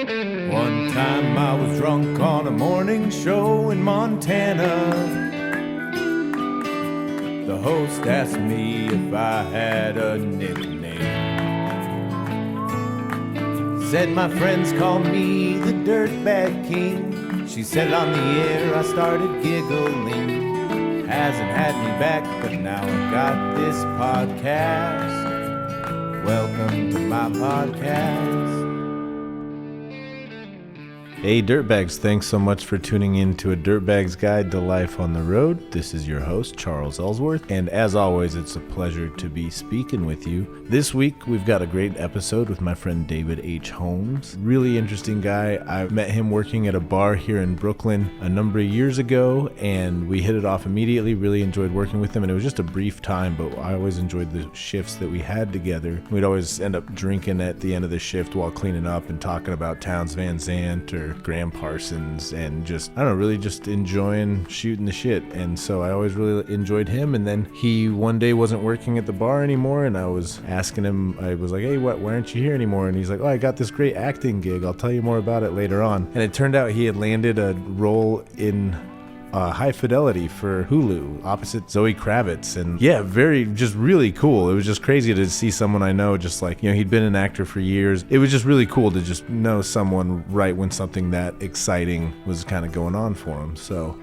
One time I was drunk on a morning show in Montana. The host asked me if I had a nickname. Said my friends call me the Dirtbag King. She said it on the air, I started giggling. Hasn't had me back, but now I've got this podcast. Welcome to my podcast. Hey Dirtbags, thanks so much for tuning in to A Dirtbag's Guide to Life on the Road. This is your host, Charles Ellsworth, and as always, it's a pleasure to be speaking with you. This week, we've got a great episode with my friend David H Holmes. Really interesting guy. I met him working at a bar here in Brooklyn a number of years ago, and we hit it off immediately. Really enjoyed working with him, and it was just a brief time, but I always enjoyed the shifts that we had together. We'd always end up drinking at the end of the shift while cleaning up and talking about Towns Van Zandt or Graham Parsons, and just, I don't know, really just enjoying shooting the shit. And so I always really enjoyed him. And then he one day wasn't working at the bar anymore, and I was asking him, I was like, hey, why aren't you here anymore? And he's like, oh, I got this great acting gig. I'll tell you more about it later on. And it turned out he had landed a role in High Fidelity for Hulu opposite Zoe Kravitz, and yeah, just really cool. It was just crazy to see someone I know, just like, you know, he'd been an actor for years. It was just really cool to just know someone right when something that exciting was kind of going on for him. So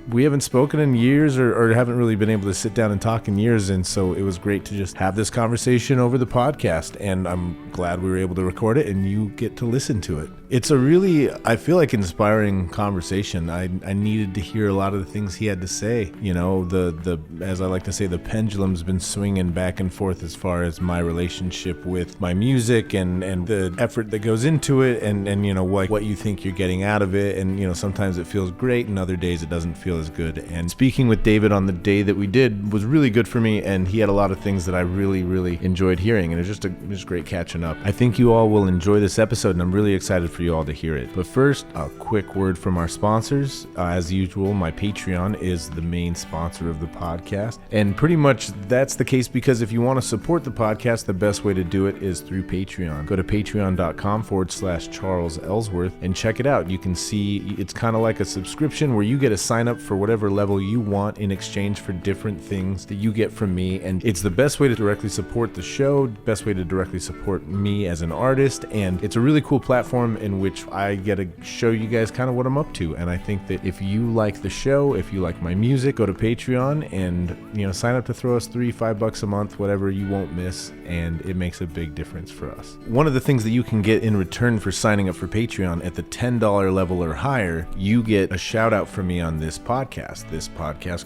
we haven't spoken in years, or haven't really been able to sit down and talk in years, and so it was great to just have this conversation over the podcast, and I'm glad we were able to record it and you get to listen to it. It's a really, I feel like, inspiring conversation. I needed to hear a lot of the things he had to say. You know, the as I like to say, the pendulum's been swinging back and forth as far as my relationship with my music and the effort that goes into it, and you know, what you think you're getting out of it, and you know, sometimes it feels great and other days it doesn't feel as good. And speaking with David on the day that we did was really good for me, and he had a lot of things that I really enjoyed hearing, and it was just great catching up. I think you all will enjoy this episode, and I'm really excited for you all to hear it. But first, a quick word from our sponsors. As usual, my Patreon is the main sponsor of the podcast, and pretty much that's the case because if you want to support the podcast, the best way to do it is through Patreon. Go to patreon.com/Charles Ellsworth and check it out. You can see it's kind of like a subscription where you get to sign up for whatever level you want in exchange for different things that you get from me, and it's the best way to directly support the show, best way to directly support me as an artist, and it's a really cool platform in which I get to show you guys kind of what I'm up to. And I think that if you like the show, if you like my music, go to Patreon and, you know, sign up to throw us $3-5 a month, whatever, you won't miss, and it makes a big difference for us. One of the things that you can get in return for signing up for Patreon at the $10 level or higher, you get a shout out from me on this podcast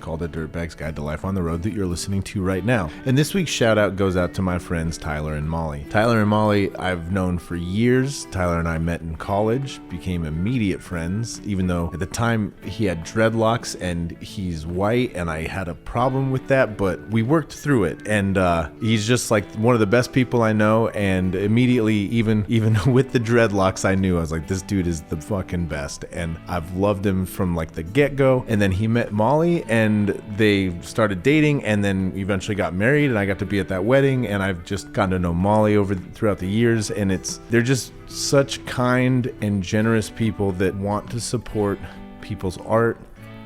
called A Dirtbag's Guide to Life on the Road that you're listening to right now. And this week's shout out goes out to my friends Tyler and Molly. Tyler and Molly I've known for years. Tyler and I met in college, became immediate friends, even though at the time he had dreadlocks and he's white and I had a problem with that, but we worked through it, and he's just like one of the best people I know, and immediately, even with the dreadlocks, I knew, I was like, this dude is the fucking best, and I've loved him from like the get-go. And then he met Molly and they started dating, and then eventually got married, and I got to be at that wedding, and I've just gotten to know Molly throughout the years, and they're just such kind and generous people that want to support people's art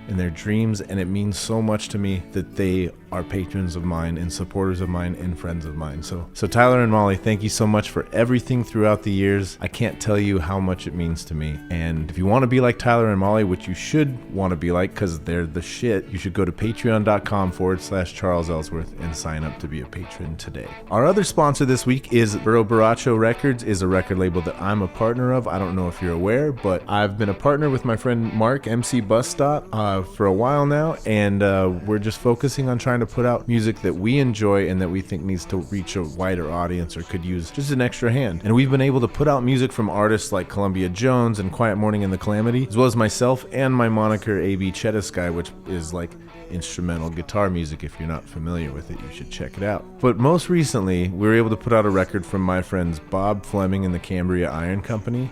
and their dreams, and it means so much to me that they are patrons of mine and supporters of mine and friends of mine. So Tyler and Molly, thank you so much for everything throughout the years. I can't tell you how much it means to me. And if you want to be like Tyler and Molly, which you should want to be like because they're the shit, you should go to patreon.com/Charles Ellsworth and sign up to be a patron today. Our other sponsor this week is Burro Borracho Records, is a record label that I'm a partner of. I don't know if you're aware, but I've been a partner with my friend Mark, MC Bus Stop, for a while now, and we're just focusing on trying to put out music that we enjoy and that we think needs to reach a wider audience or could use just an extra hand. And we've been able to put out music from artists like Columbia Jones and Quiet Morning and the Calamity, as well as myself and my moniker A.B. Chetasky, which is like instrumental guitar music. If you're not familiar with it, you should check it out. But most recently, we were able to put out a record from my friends Bob Fleming and the Cambria Iron Company.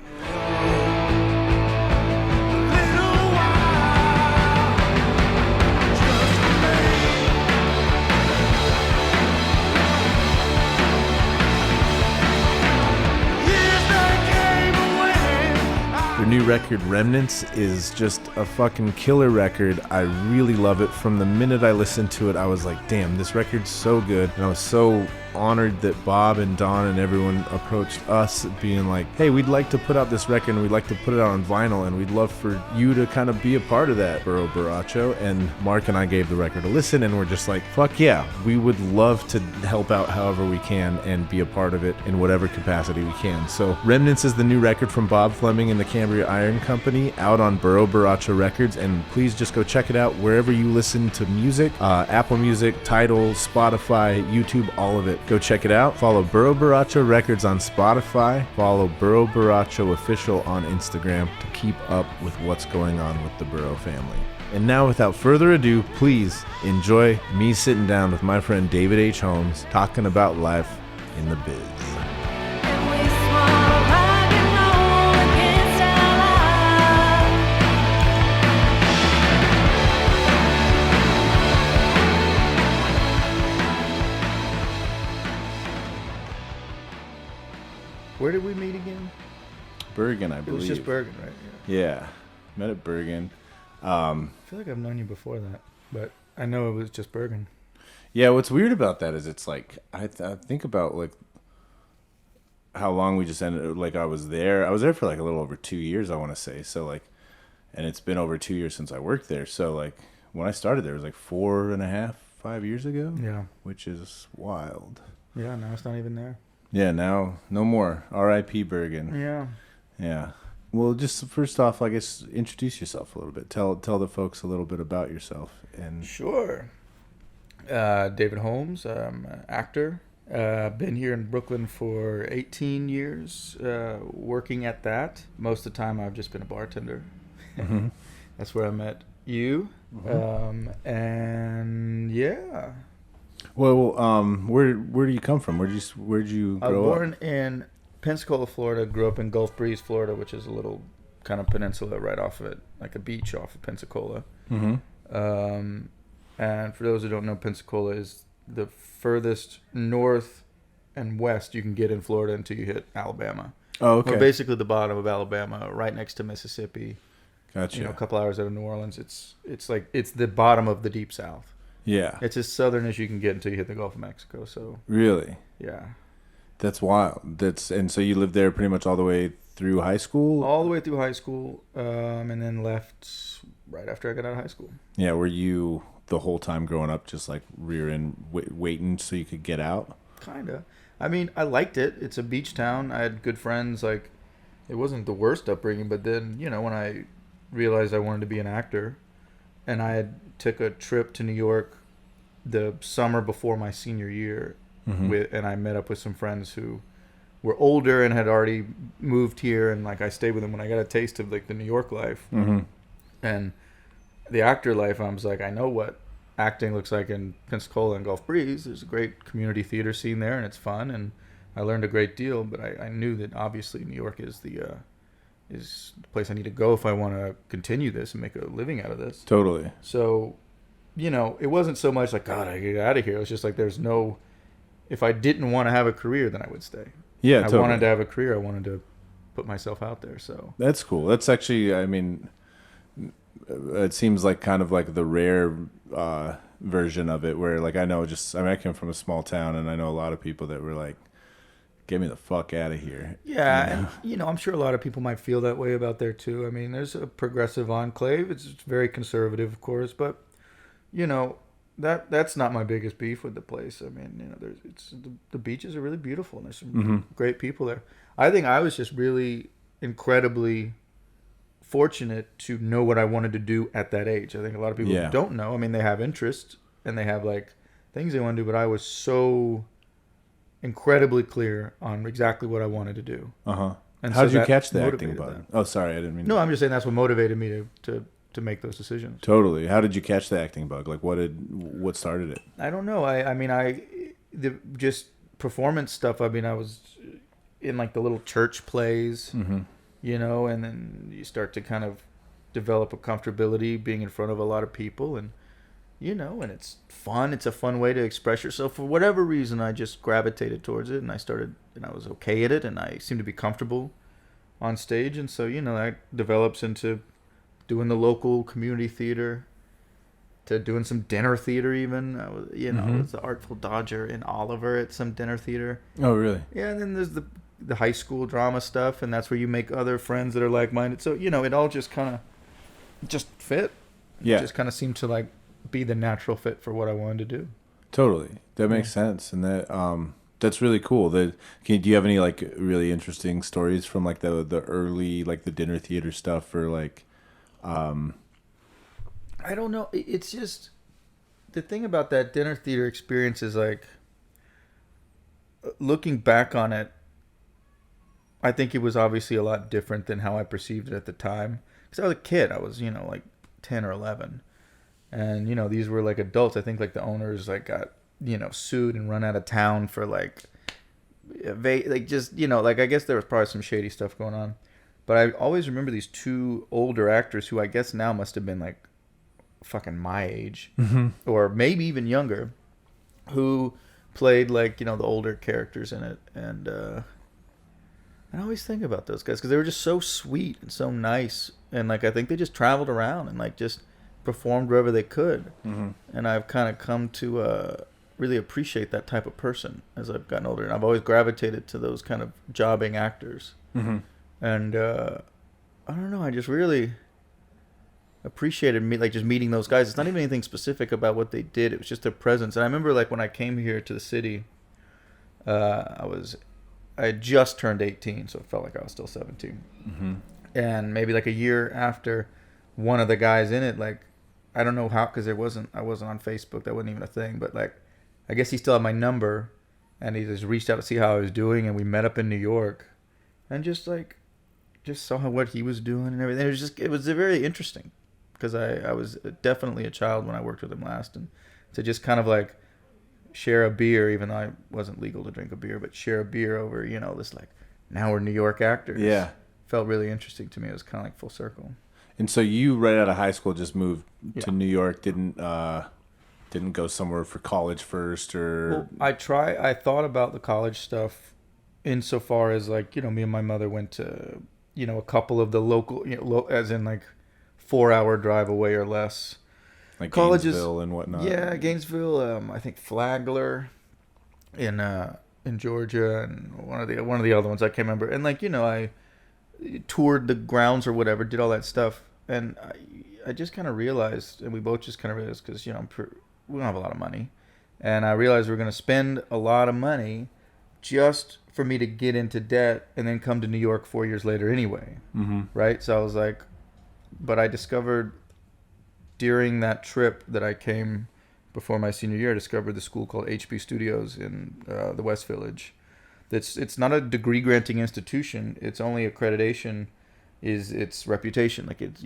Their new record, Remnants, is just a fucking killer record. I really love it. From the minute I listened to it, I was like, damn, this record's so good. And I was so honored that Bob and Don and everyone approached us being like, hey, we'd like to put out this record and we'd like to put it out on vinyl and we'd love for you to kind of be a part of that, Burro Borracho. And Mark and I gave the record a listen and we're just like, fuck yeah, we would love to help out however we can and be a part of it in whatever capacity we can. So Remnants is the new record from Bob Fleming and the Cambria Iron Company, out on Burro Borracho Records, and please just go check it out wherever you listen to music, Apple Music, Tidal, Spotify, YouTube, all of it. Go check it out. Follow Burro Borracho Records on Spotify. Follow Burro Borracho Official on Instagram to keep up with what's going on with the Burro family. And now, without further ado, please enjoy me sitting down with my friend David H. Holmes talking about life in the biz. Where did we meet again? Bergen, I believe. It was just Bergen, right? Yeah. Met at Bergen. I feel like I've known you before that, but I know it was just Bergen. Yeah, what's weird about that is it's like, I think about like how long we just ended, like I was there for like a little over 2 years, I want to say. So like, and it's been over 2 years since I worked there. So like when I started there, it was like 4.5, 5 years ago. Yeah. Which is wild. Yeah, now it's not even there. Yeah, now no more. R.I.P. Bergen. Yeah. Yeah. Well, just first off, I guess introduce yourself a little bit. Tell the folks a little bit about yourself. And sure. David Holmes, I'm an actor. Been here in Brooklyn for 18 years, working at that. Most of the time, I've just been a bartender. Mm-hmm. That's where I met you. Mm-hmm. And yeah. Well, where do you come from? Where'd you grow up? I was born in Pensacola, Florida. Grew up in Gulf Breeze, Florida, which is a little kind of peninsula right off of it, like a beach off of Pensacola. Mm-hmm. And for those who don't know, Pensacola is the furthest north and west you can get in Florida until you hit Alabama. Oh, okay. We're basically the bottom of Alabama, right next to Mississippi. Gotcha. A couple hours out of New Orleans. It's like it's the bottom of the deep south. Yeah. It's as southern as you can get until you hit the Gulf of Mexico. So really, yeah, that's wild. And so you lived there pretty much all the way through high school. All the way through high school, and then left right after I got out of high school. Yeah, were you the whole time growing up just like rearing, waiting so you could get out? Kinda. I mean, I liked it. It's a beach town. I had good friends. Like, it wasn't the worst upbringing. But then, when I realized I wanted to be an actor, and I had took a trip to New York the summer before my senior year, mm-hmm. and I met up with some friends who were older and had already moved here, and like I stayed with them when I got a taste of like the New York life, mm-hmm. and the actor life. I was like, I know what acting looks like in Pensacola and Gulf Breeze. There's a great community theater scene there, and it's fun, and I learned a great deal. But I knew that obviously New York is the place I need to go if I want to continue this and make a living out of this. Totally. So, it wasn't so much like, God, I get out of here. It was just like, if I didn't want to have a career, then I would stay. Yeah, I wanted to have a career. I wanted to put myself out there. So that's cool. That's actually, I mean, it seems like kind of like the rare version of it where like, I came from a small town and I know a lot of people that were like, get me the fuck out of here. Yeah, and I'm sure a lot of people might feel that way about there too. I mean, there's a progressive enclave. It's very conservative, of course, but that's not my biggest beef with the place. I mean, the beaches are really beautiful and there's some mm-hmm. great people there. I think I was just really incredibly fortunate to know what I wanted to do at that age. I think a lot of people don't know. I mean, they have interest and they have like things they want to do, but I was so incredibly clear on exactly what I wanted to do. Uh-huh. And how did you catch the acting bug? Oh, sorry, I didn't mean No, I'm just saying that's what motivated me to make those decisions. Totally. How did you catch the acting bug? Like what started it? I don't know. Just performance stuff. I mean, I was in like the little church plays, mm-hmm. And then you start to kind of develop a comfortability being in front of a lot of people and and it's fun. It's a fun way to express yourself. For whatever reason, I just gravitated towards it, and I was okay at it, and I seemed to be comfortable on stage, and so that develops into doing the local community theater, to doing some dinner theater even. I was, it's the Artful Dodger in Oliver at some dinner theater. Oh, really? Yeah, and then there's the high school drama stuff, and that's where you make other friends that are like-minded. So, it all just kind of just fit. Yeah. It just kind of seemed to like be the natural fit for what I wanted to do. Totally. That makes sense. And that's really cool. Do you have any like really interesting stories from like the early, like the dinner theater stuff, or like, I don't know. It's just the thing about that dinner theater experience is like, looking back on it, I think it was obviously a lot different than how I perceived it at the time. Because I was a kid. I was, like 10 or 11. And, these were like adults. I think like the owners like got, sued and run out of town for like just, like I guess there was probably some shady stuff going on. But I always remember these two older actors who I guess now must have been like fucking my age, or maybe even younger, who played like the older characters in it. And I always think about those guys because they were just so sweet and so nice, and like I think they just traveled around and like just performed wherever they could. And I've kind of come to really appreciate that type of person as I've gotten older, and I've always gravitated to those kind of jobbing actors. And I don't know, I just really appreciated just meeting those guys. It's not even anything specific about what they did. It was just their presence. And I remember like when I came here to the city, I had just turned 18, so it felt like I was still 17. And maybe like a year after, one of the guys in it, like, I don't know how, because I wasn't on Facebook. That wasn't even a thing. But like, I guess he still had my number, and he just reached out to see how I was doing, and we met up in New York, and just saw what he was doing and everything. It was very interesting, because I was definitely a child when I worked with him last, and to just kind of like share a beer, even though I wasn't legal to drink a beer, but share a beer over, this like, now we're New York actors. Yeah. Felt really interesting to me. It was kind of like full circle. And so you, right out of high school, just moved to New York, didn't go somewhere for college first, or? Well, I thought about the college stuff insofar as like, me and my mother went to, a couple of the local, as in like 4-hour drive away or less. Like colleges, Gainesville and whatnot. Yeah, Gainesville. I think Flagler in Georgia, and one of the other ones I can't remember. And like I toured the grounds or whatever, did all that stuff, and I just kind of realized, and we both just kind of realized, because we don't have a lot of money, and I realized we're going to spend a lot of money just for me to get into debt and then come to New York 4 years later anyway. Right? So I was like, but I discovered during that trip that I came before my senior year, I discovered the school called HB Studios in the West Village. It's not a degree granting institution. Its only accreditation is its reputation. Like it's,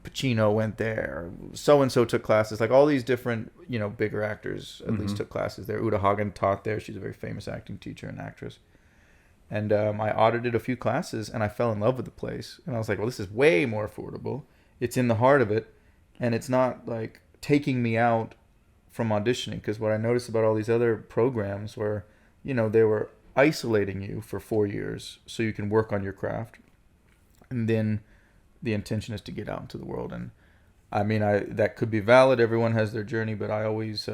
Pacino went there, so and so took classes. Like all these different, bigger actors at least took classes there. Uta Hagen taught there. She's a very famous acting teacher and actress. And I audited a few classes, and I fell in love with the place. And I was like, well, this is way more affordable. It's in the heart of it, and it's not like taking me out from auditioning. Because what I noticed about all these other programs were, they were isolating you for 4 years so you can work on your craft, and then the intention is to get out into the world. And I mean, that could be valid. Everyone has their journey, but I always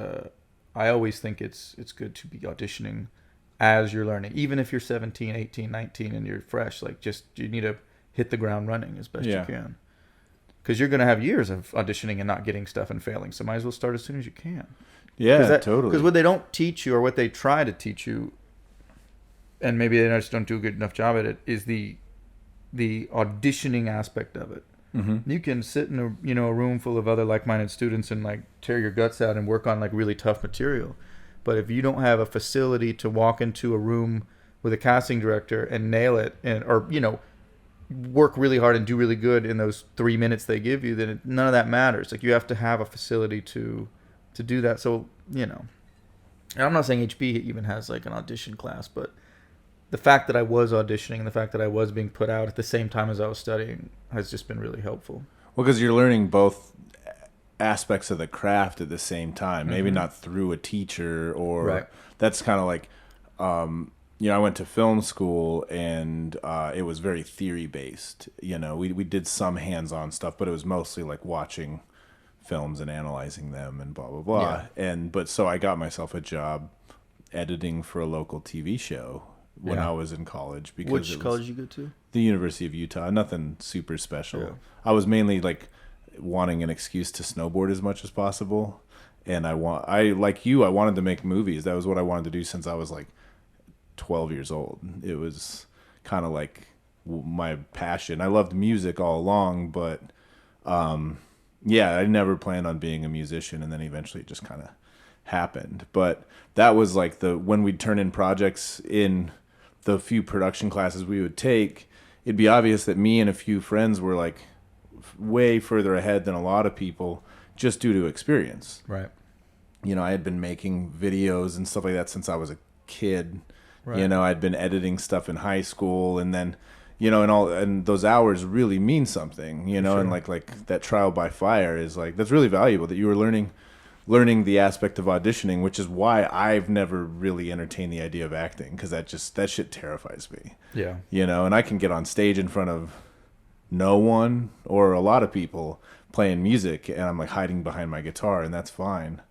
think it's good to be auditioning as you're learning, even if you're 17, 18, 19 and you're fresh. Like, just you need to hit the ground running as best you can, because you're going to have years of auditioning and not getting stuff and failing. So might as well start as soon as you can. Totally. Because what they don't teach you, or what they try to teach you, and maybe they just don't do a good enough job at it, is the auditioning aspect of it. You can sit in a room full of other like-minded students and like tear your guts out and work on like really tough material, but if you don't have a facility to walk into a room with a casting director and nail it, or work really hard and do really good in those 3 minutes they give you, then none of that matters. Like, you have to have a facility to do that. So and I'm not saying HB even has like an audition class, but the fact that I was auditioning and the fact that I was being put out at the same time as I was studying has just been really helpful. Well, because you're learning both aspects of the craft at the same time. Maybe not through a teacher, or that's kind of like, I went to film school, and it was very theory based. We did some hands on stuff, but it was mostly like watching films and analyzing them and blah blah blah. But so I got myself a job editing for a local TV show when I was in college. Because which college did you go to? The University of Utah. Nothing super special. Yeah. I was mainly like wanting an excuse to snowboard as much as possible, and I like you. I wanted to make movies. That was what I wanted to do since I was like 12 years old. It was kind of like my passion. I loved music all along, but I never planned on being a musician, and then eventually it just kind of happened. But that was like when we'd turn in projects in the few production classes we would take, it'd be obvious that me and a few friends were like way further ahead than a lot of people just due to experience. Right. I had been making videos and stuff like that since I was a kid. Right. I'd been editing stuff in high school, and then and those hours really mean something, Sure. And like that trial by fire is like, that's really valuable, that you were learning the aspect of auditioning, which is why I've never really entertained the idea of acting, because that shit terrifies me. Yeah. And I can get on stage in front of no one or a lot of people playing music, and I'm like hiding behind my guitar, and that's fine.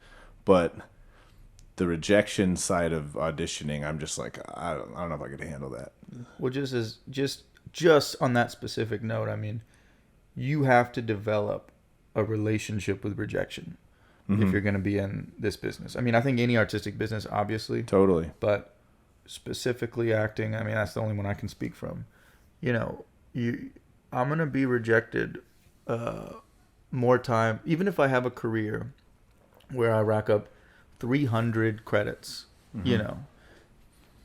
But the rejection side of auditioning, I'm just like, I don't know if I could handle that. Well, just on that specific note, I mean, you have to develop a relationship with rejection if you're going to be in this business. I mean, I think any artistic business, obviously. Totally. But specifically acting, I mean, that's the only one I can speak from. I'm going to be rejected more time, even if I have a career where I rack up 300 credits,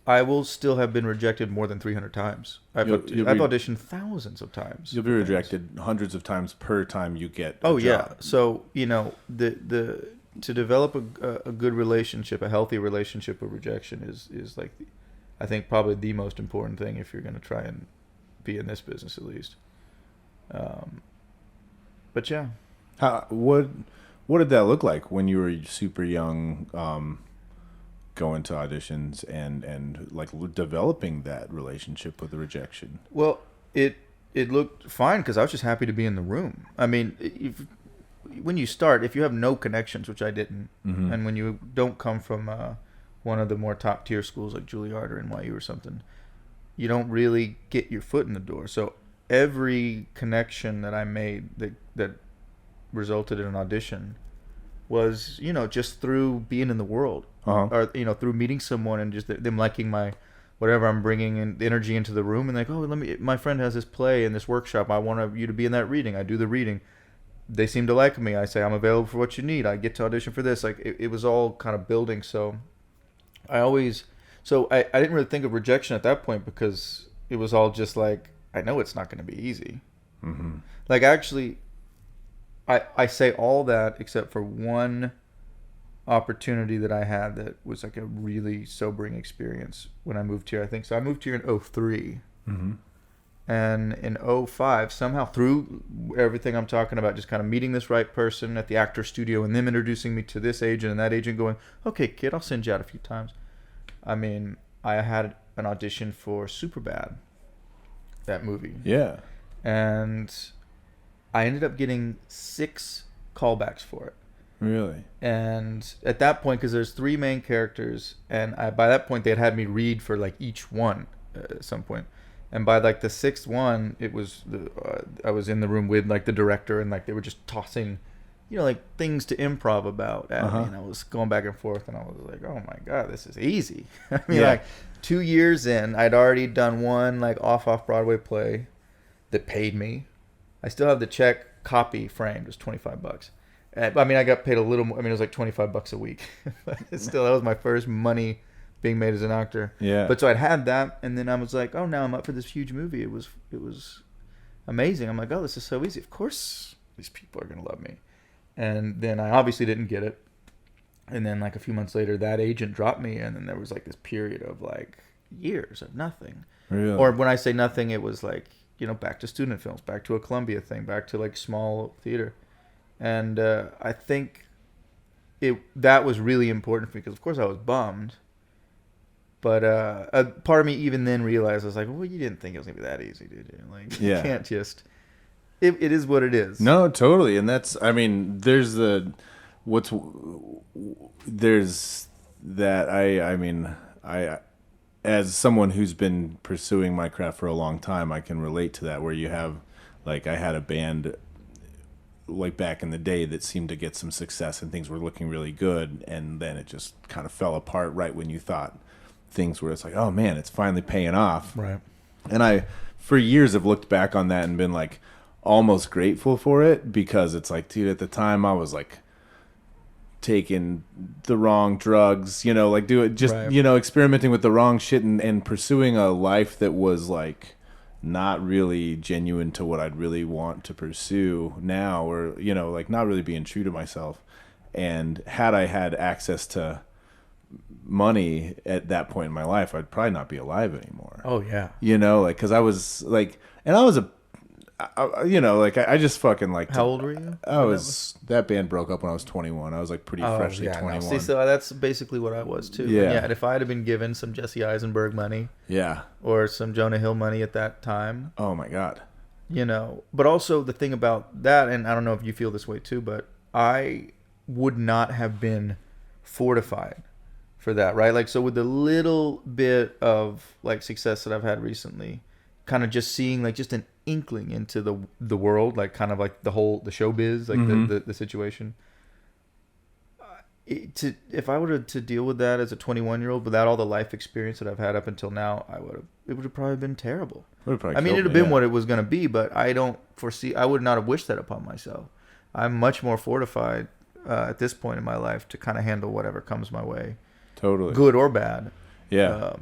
I will still have been rejected more than 300 times. I've auditioned thousands of times. You'll be rejected hundreds of times per time you get a job. Yeah. So, to develop a good relationship, a healthy relationship with rejection is like, I think probably the most important thing if you're going to try and be in this business, at least. But yeah. What did that look like when you were super young, going to auditions and like developing that relationship with the rejection? Well, it looked fine because I was just happy to be in the room. I mean, when you start, if you have no connections, which I didn't, and when you don't come from one of the more top tier schools like Juilliard or NYU or something, you don't really get your foot in the door. So every connection that I made that resulted in an audition was, just through being in the world, or through meeting someone and just them liking my whatever I'm bringing in energy into the room, and like, oh, my friend has this play and this workshop, I want you to be in that reading. I do the reading. They seem to like me. I say I'm available for what you need. I get to audition for this. Like it was all kind of building. So I didn't really think of rejection at that point because it was all just like, I know it's not going to be easy. Like actually, I say all that except for one opportunity that I had that was like a really sobering experience when I moved here. I think so. I moved here in 2003. And in 2005, somehow through everything I'm talking about, just kind of meeting this right person at the actor studio and them introducing me to this agent and that agent going, okay, kid, I'll send you out a few times. I mean, I had an audition for Superbad, that movie. Yeah. And I ended up getting 6 callbacks for it. Really? And at that point, because there's 3 main characters, and by that point they had me read for like each one at some point. And by like the 6th one, it was I was in the room with like the director, and like they were just tossing, like things to improv about at me, and I was going back and forth, and I was like, oh my god, this is easy. I mean, like 2 years in, I'd already done one like off Broadway play that paid me. I still have the check copy framed. It was $25. I mean, I got paid a little more. I mean, it was like $25 a week. But still, that was my first money being made as an actor. Yeah. But so I'd had that, and then I was like, oh, now I'm up for this huge movie. It was amazing. I'm like, oh, this is so easy. Of course these people are going to love me. And then I obviously didn't get it. And then like a few months later, that agent dropped me, and then there was like this period of like years of nothing. Really? Or when I say nothing, it was like, back to student films, back to a Columbia thing, back to like small theater. And I think that was really important for me because, of course, I was bummed. But a part of me even then realized, I was like, well, you didn't think it was going to be that easy, dude. Like, you can't just... It is what it is. No, totally. And that's, I mean, there's that, I as someone who's been pursuing my craft for a long time, I can relate to that, where you have, like, I had a band like back in the day that seemed to get some success and things were looking really good, and then it just kind of fell apart right when you thought things were, it's like, oh man, it's finally paying off. Right. And I, for years, have looked back on that and been like almost grateful for it, because it's like, dude, at the time I was like taking the wrong drugs, you know, like you know, experimenting with the wrong shit and pursuing a life that was like not really genuine to what I'd really want to pursue now, or, you know, like not really being true to myself. And had I had access to money at that point in my life, I'd probably not be alive anymore. Oh yeah. You know, like, cause I was like, and I was you know, like I just fucking like. How old were you? That band broke up when I was 21. I was like pretty freshly 21. No. See, so that's basically what I was too. Yeah. And if I had been given some Jesse Eisenberg money, yeah, or some Jonah Hill money at that time, oh my god, you know. But also the thing about that, and I don't know if you feel this way too, but I would not have been fortified for that, right? Like, so with the little bit of like success that I've had recently, kind of just seeing like just an inkling into the world, like kind of like the showbiz, like the situation. If I were to deal with that as a 21-year-old without all the life experience that I've had up until now, it would have probably been terrible. It'd have been what it was going to be, but I would not have wished that upon myself. I'm much more fortified at this point in my life to kind of handle whatever comes my way. Totally. Good or bad. Yeah.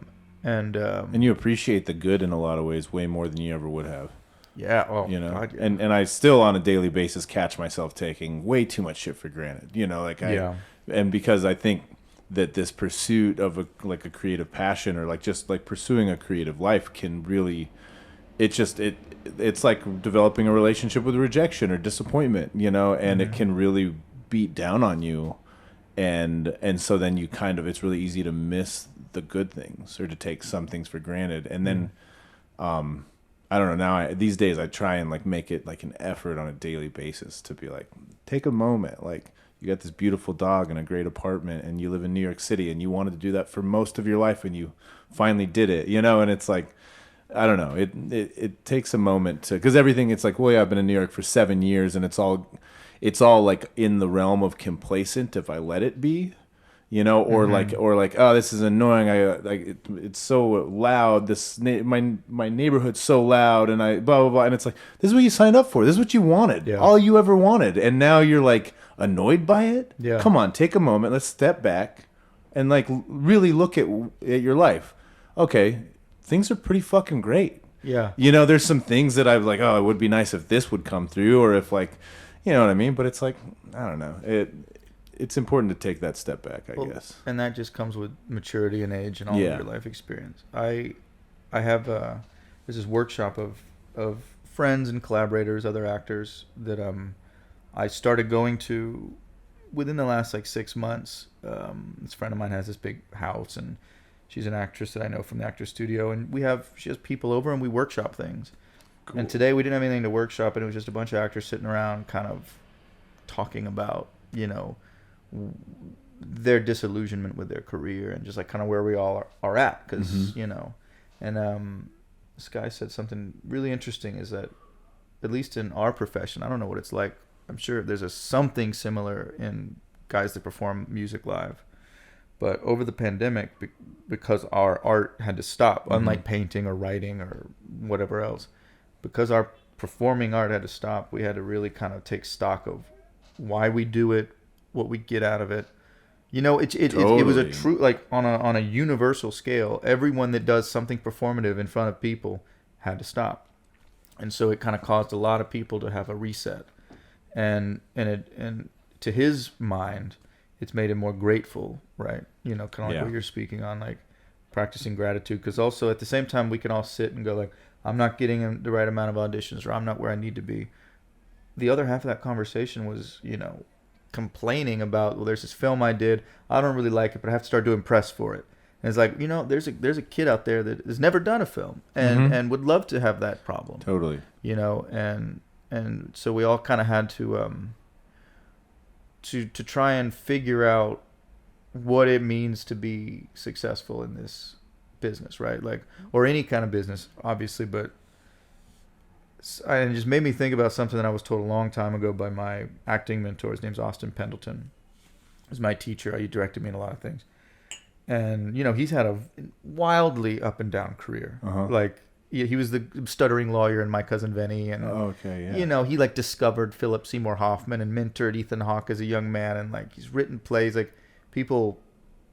And you appreciate the good in a lot of ways way more than you ever would have. Yeah, well, you know, God, yeah. And I still on a daily basis catch myself taking way too much shit for granted. You know, like and because I think that this pursuit of a creative passion, or like just like pursuing a creative life, can really, it's like developing a relationship with rejection or disappointment, you know, and it can really beat down on you, and so then you kind of, it's really easy to miss the good things or to take some things for granted, and then I don't know, now these days I try and like make it like an effort on a daily basis to be like, take a moment, like you got this beautiful dog and a great apartment and you live in New York City and you wanted to do that for most of your life and you finally did it, you know. And it's like, I don't know, it takes a moment to, because everything, it's like, well, yeah, I've been in New York for 7 years and it's all like in the realm of complacent if I let it be, you know, or like, oh, this is annoying. It's so loud. My neighborhood's so loud, and I blah blah blah. And it's like, this is what you signed up for. This is what you wanted. Yeah. All you ever wanted, and now you're like annoyed by it. Yeah. Come on, take a moment. Let's step back, and like really look at your life. Okay, things are pretty fucking great. Yeah. You know, there's some things that I've like, oh, it would be nice if this would come through, or if like, you know what I mean. But it's like, I don't know. It's important to take that step back, I guess. And that just comes with maturity and age and all of your life experience. I have there's this workshop of friends and collaborators, other actors that I started going to within the last like 6 months. This friend of mine has this big house, and she's an actress that I know from the actor studio, and she has people over and we workshop things. Cool. And today we didn't have anything to workshop, and it was just a bunch of actors sitting around kind of talking about, you know, their disillusionment with their career and just like kind of where we all are at, because you know. And this guy said something really interesting, is that at least in our profession, I don't know what it's like, I'm sure there's something similar in guys that perform music live, but over the pandemic, because our art had to stop, unlike painting or writing or whatever else, because our performing art had to stop, we had to really kind of take stock of why we do it, what we get out of it. You know, totally. It was a true, like on a universal scale, everyone that does something performative in front of people had to stop. And so it kind of caused a lot of people to have a reset. And to his mind, it's made him more grateful, right? You know, kind of like what you're speaking on, like practicing gratitude. Because also at the same time, we can all sit and go like, I'm not getting the right amount of auditions, or I'm not where I need to be. The other half of that conversation was, you know, complaining about, well, there's this film I did, I don't really like it, but I have to start doing press for it, And it's like, there's a kid out there that has never done a film and would love to have that problem. Totally. And so we all kind of had to try and figure out what it means to be successful in this business, right? Like, or any kind of business, obviously, but it just made me think about something that I was told a long time ago by my acting mentor. His name's Austin Pendleton. He was my teacher. He directed me in a lot of things. And, he's had a wildly up and down career. Like, he was the stuttering lawyer in My Cousin Vinny. And, he, like, discovered Philip Seymour Hoffman and mentored Ethan Hawke as a young man. And, like, he's written plays. Like, people,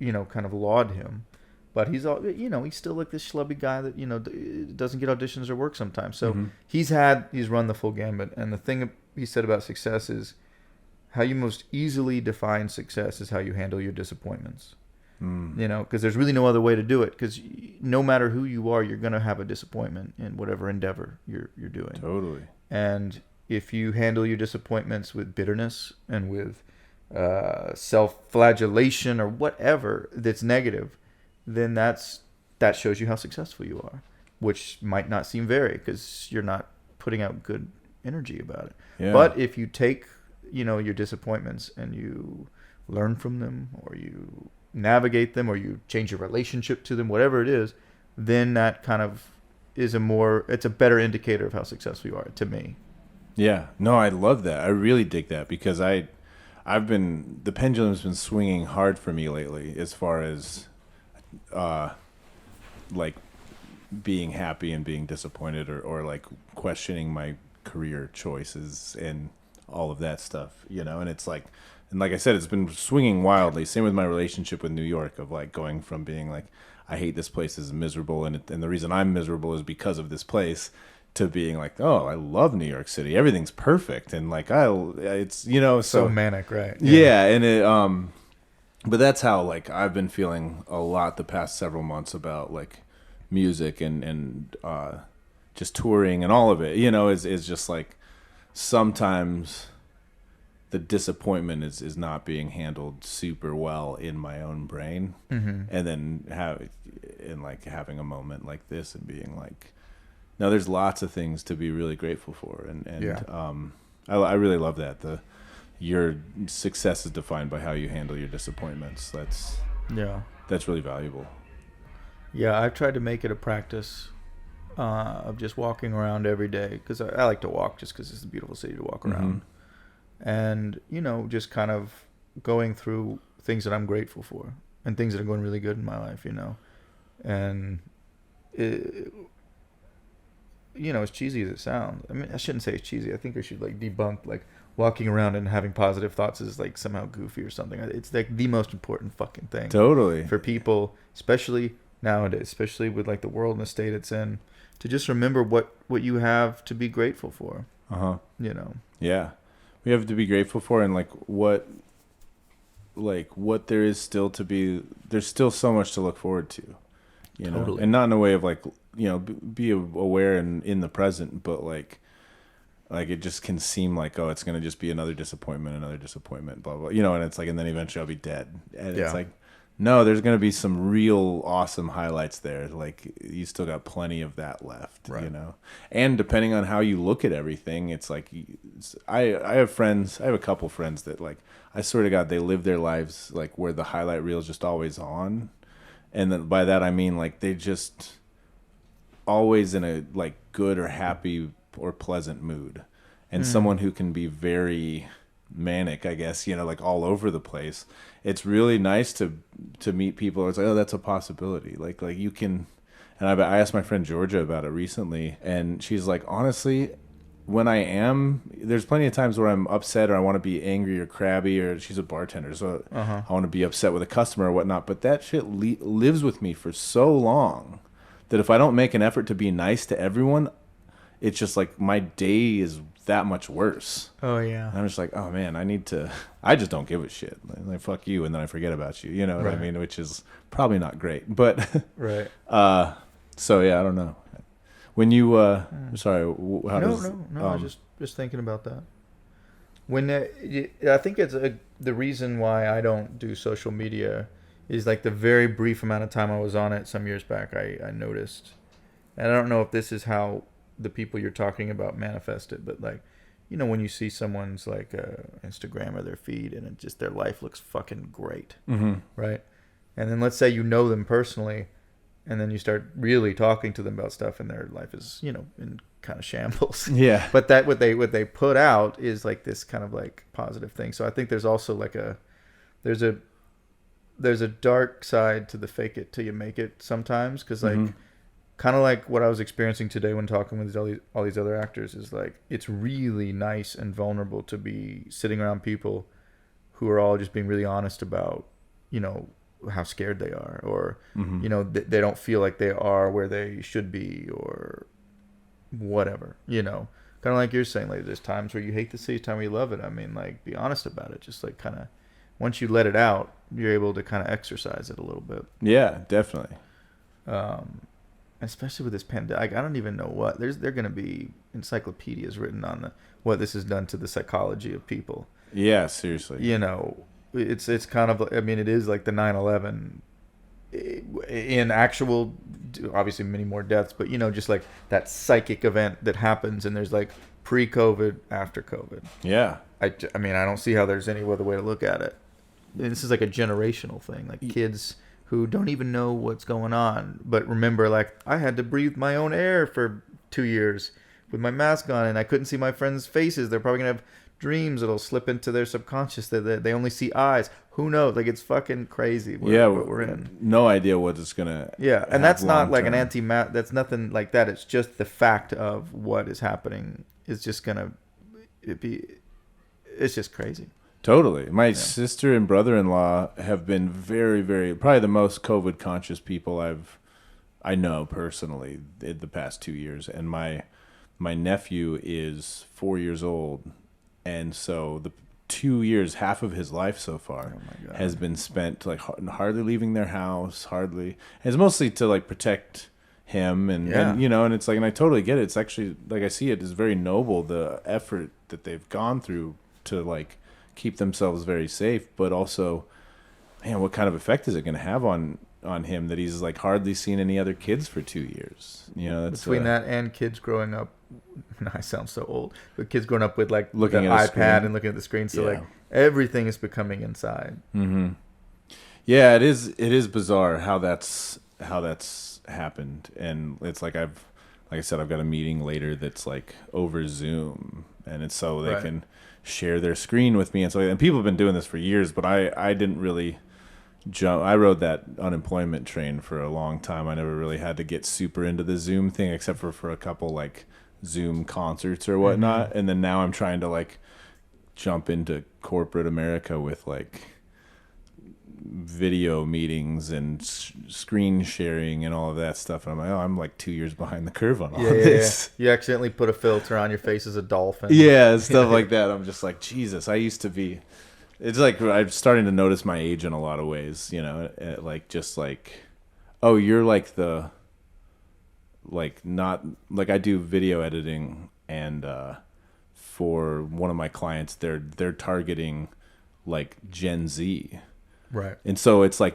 kind of laud him. But he's still like this schlubby guy that, doesn't get auditions or work sometimes. So he's run the full gambit. And the thing he said about success is how you most easily define success is how you handle your disappointments. Because there's really no other way to do it. Because no matter who you are, you're going to have a disappointment in whatever endeavor you're doing. Totally. And if you handle your disappointments with bitterness and with self-flagellation or whatever that's negative, then that shows you how successful you are, which might not seem very, because you're not putting out good energy about it. Yeah. But if you take, your disappointments and you learn from them, or you navigate them, or you change your relationship to them, whatever it is, then that kind of is it's a better indicator of how successful you are, to me. Yeah. No, I love that. I really dig that, because the pendulum's been swinging hard for me lately as far as like being happy and being disappointed, or like questioning my career choices and all of that stuff, and it's like, and like I said, it's been swinging wildly. Same with my relationship with New York, of like going from being like, I hate this place, is miserable, and the reason I'm miserable is because of this place, to being like, oh, I love New York City, everything's perfect, and like it's so manic, right? Yeah, and it but that's how, like, I've been feeling a lot the past several months about like music and just touring and all of it, is just like, sometimes the disappointment is not being handled super well in my own brain, and then having a moment like this and being like, no, there's lots of things to be really grateful for, and I really love that your success is defined by how you handle your disappointments. That's really valuable. Yeah, I've tried to make it a practice of just walking around every day, because I like to walk just because it's a beautiful city to walk around. And, just kind of going through things that I'm grateful for and things that are going really good in my life, And, as cheesy as it sounds, I mean, I shouldn't say it's cheesy. I think I should, like, debunk, like, walking around and having positive thoughts is, like, somehow goofy or something. It's, like, the most important fucking thing. Totally. For people, especially nowadays, especially with, like, the world and the state it's in, to just remember what you have to be grateful for. Yeah. We have to be grateful for, and what there is still to be. There's still so much to look forward to, Totally. And not in a way of like, be aware and in the present, but like it just can seem like, oh, it's gonna just be another disappointment, blah blah, and it's like, and then eventually I'll be dead, and it's like, no, there's gonna be some real awesome highlights there. Like, you still got plenty of that left, right. And depending on how you look at everything, it's like, I have friends. I have a couple friends that, like, I swear to God, they live their lives like where the highlight reel is just always on, and then by that I mean like they just always in a like good or happy or pleasant mood, and someone who can be very manic, I guess, like all over the place. It's really nice to meet people. It's like, oh, that's a possibility. Like you can, and I asked my friend Georgia about it recently, and she's like, honestly, when there's plenty of times where I'm upset or I want to be angry or crabby, or she's a bartender, so I want to be upset with a customer or whatnot, but that shit lives with me for so long that if I don't make an effort to be nice to everyone, it's just like my day is that much worse. Oh yeah. And I'm just like, oh man, I just don't give a shit. Like, fuck you, and then I forget about you. You know what I mean? Which is probably not great. But right. So yeah, I don't know. When you sorry, how does no, I was just thinking about that. When I think it's the reason why I don't do social media is like the very brief amount of time I was on it some years back, I noticed, and I don't know if this is how the people you're talking about manifest it, but like, you know, when you see someone's like Instagram or their feed and it just their life looks fucking great, right? And then let's say you know them personally, and then you start really talking to them about stuff, and their life is, you know, in kind of shambles. Yeah. But that what they put out is like this kind of like positive thing. So I think there's also like there's a dark side to the fake it till you make it sometimes, because like kind of like what I was experiencing today when talking with all these other actors is like, it's really nice and vulnerable to be sitting around people who are all just being really honest about, you know, how scared they are, or you know, they don't feel like they are where they should be, or whatever, you know, kind of like you're saying, like there's times where you hate to see it, time where you love it. I mean, like, be honest about it. Just like kind of once you let it out, you're able to kind of exercise it a little bit. Yeah, definitely. Especially with this pandemic, I don't even know what there are going to be encyclopedias written on what this has done to the psychology of people. Yeah, seriously. You know, it's kind of, I mean, it is like the 9/11 in actual, obviously many more deaths, but you know, just like that psychic event that happens, and there's like pre-COVID, after COVID. Yeah. I mean, I don't see how there's any other way to look at it. This is like a generational thing, like kids who don't even know what's going on, but remember, like, I had to breathe my own air for 2 years with my mask on, and I couldn't see my friends' faces. They're probably gonna have dreams that'll slip into their subconscious that they only see eyes. Who knows? Like, it's fucking crazy. What we're in. No idea what it's gonna. Yeah, and that's not like an anti-mat. That's nothing like that. It's just the fact of what is happening is just gonna It's just crazy. Totally. My sister and brother-in-law have been very, very, probably the most COVID conscious people I know personally in the past 2 years. And my nephew is 4 years old, and so the 2 years, half of his life so far has been spent like hardly leaving their house, hardly. And it's mostly to like protect him, and you know, and it's like, and I totally get it. It's actually like, I see it as very noble, the effort that they've gone through to like keep themselves very safe, but also, man, what kind of effect is it going to have on him that he's like hardly seen any other kids for 2 years? You know, that's between that and kids growing up. I sound so old, but kids growing up with like looking the at iPad and looking at the screen, so like everything is becoming inside. Yeah, it is bizarre how that's happened, and it's like like I said, I've got a meeting later that's like over Zoom, and it's so they can share their screen with me, and so, and people have been doing this for years, but I didn't really jump. I rode that unemployment train for a long time. I never really had to get super into the Zoom thing, except for a couple like Zoom concerts or whatnot, and then now I'm trying to like jump into corporate America with like video meetings and screen sharing and all of that stuff, and I'm like, oh, I'm like 2 years behind the curve on all this. You accidentally put a filter on your face as a dolphin, stuff like that. I'm just like, Jesus, I used to be, it's like I'm starting to notice my age in a lot of ways, you know, like just like, oh, you're like the, like, not like, I do video editing, and for one of my clients, they're targeting like Gen Z. Right. And so it's like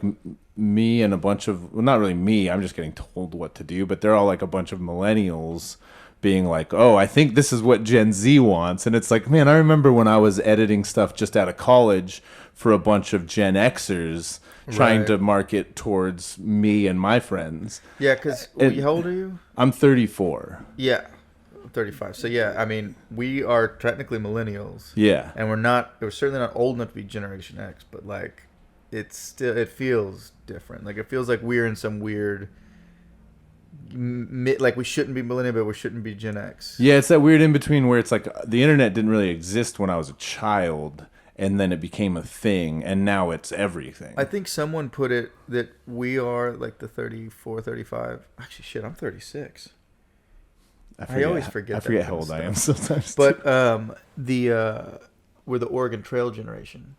me and a bunch of, well, not really me, I'm just getting told what to do, but they're all like a bunch of millennials being like, oh, I think this is what Gen Z wants. And it's like, man, I remember when I was editing stuff just out of college for a bunch of Gen Xers trying to market towards me and my friends. Yeah, because how old are you? I'm 34. Yeah. 35. So yeah, I mean, we are technically millennials. Yeah. And we're certainly not old enough to be Generation X, but like, it feels different. Like, it feels like we're in some weird, like, we shouldn't be millennial, but we shouldn't be Gen X. Yeah, it's that weird in between where it's like the internet didn't really exist when I was a child, and then it became a thing, and now it's everything. I think someone put it that we are like the 34, 35. Actually, shit, I'm 36. I always forget. I forget how old I am sometimes. But we're the Oregon Trail generation.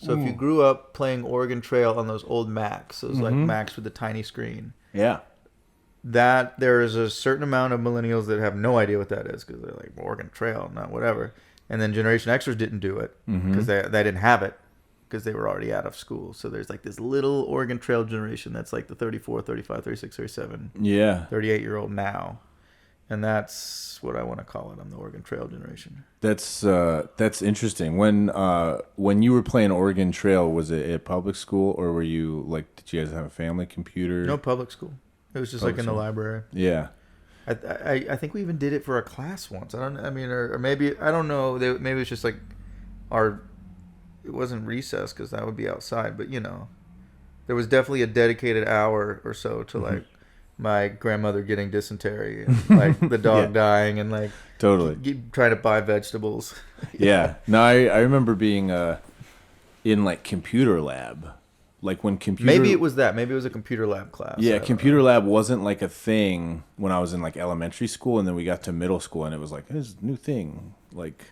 So if you grew up playing Oregon Trail on those old Macs, those like Macs with the tiny screen, that there is a certain amount of millennials that have no idea what that is, because they're like, Oregon Trail, not whatever. And then Generation Xers didn't do it because they didn't have it. because they were already out of school. So there's like this little Oregon Trail generation that's like the 34, 35, 36, 37, Yeah. 38-year-old now. And that's what I want to call it. I'm the Oregon Trail generation. That's interesting. When you were playing Oregon Trail, was it at public school, or were you like, did you guys have a family computer? No, public school. It was just Public like in the school. library. Yeah. I think we even did it for a class once. Or maybe, I don't know. Maybe it was just like it wasn't recess because that would be outside. But, there was definitely a dedicated hour or so to like my grandmother getting dysentery and like the dog dying and like totally trying to buy vegetables. Yeah. No, I remember being in like computer lab. Like when computer... Maybe it was that. Maybe it was a computer lab class. Yeah, computer lab wasn't like a thing when I was in like elementary school, and then we got to middle school, and it was like, this new thing. Like,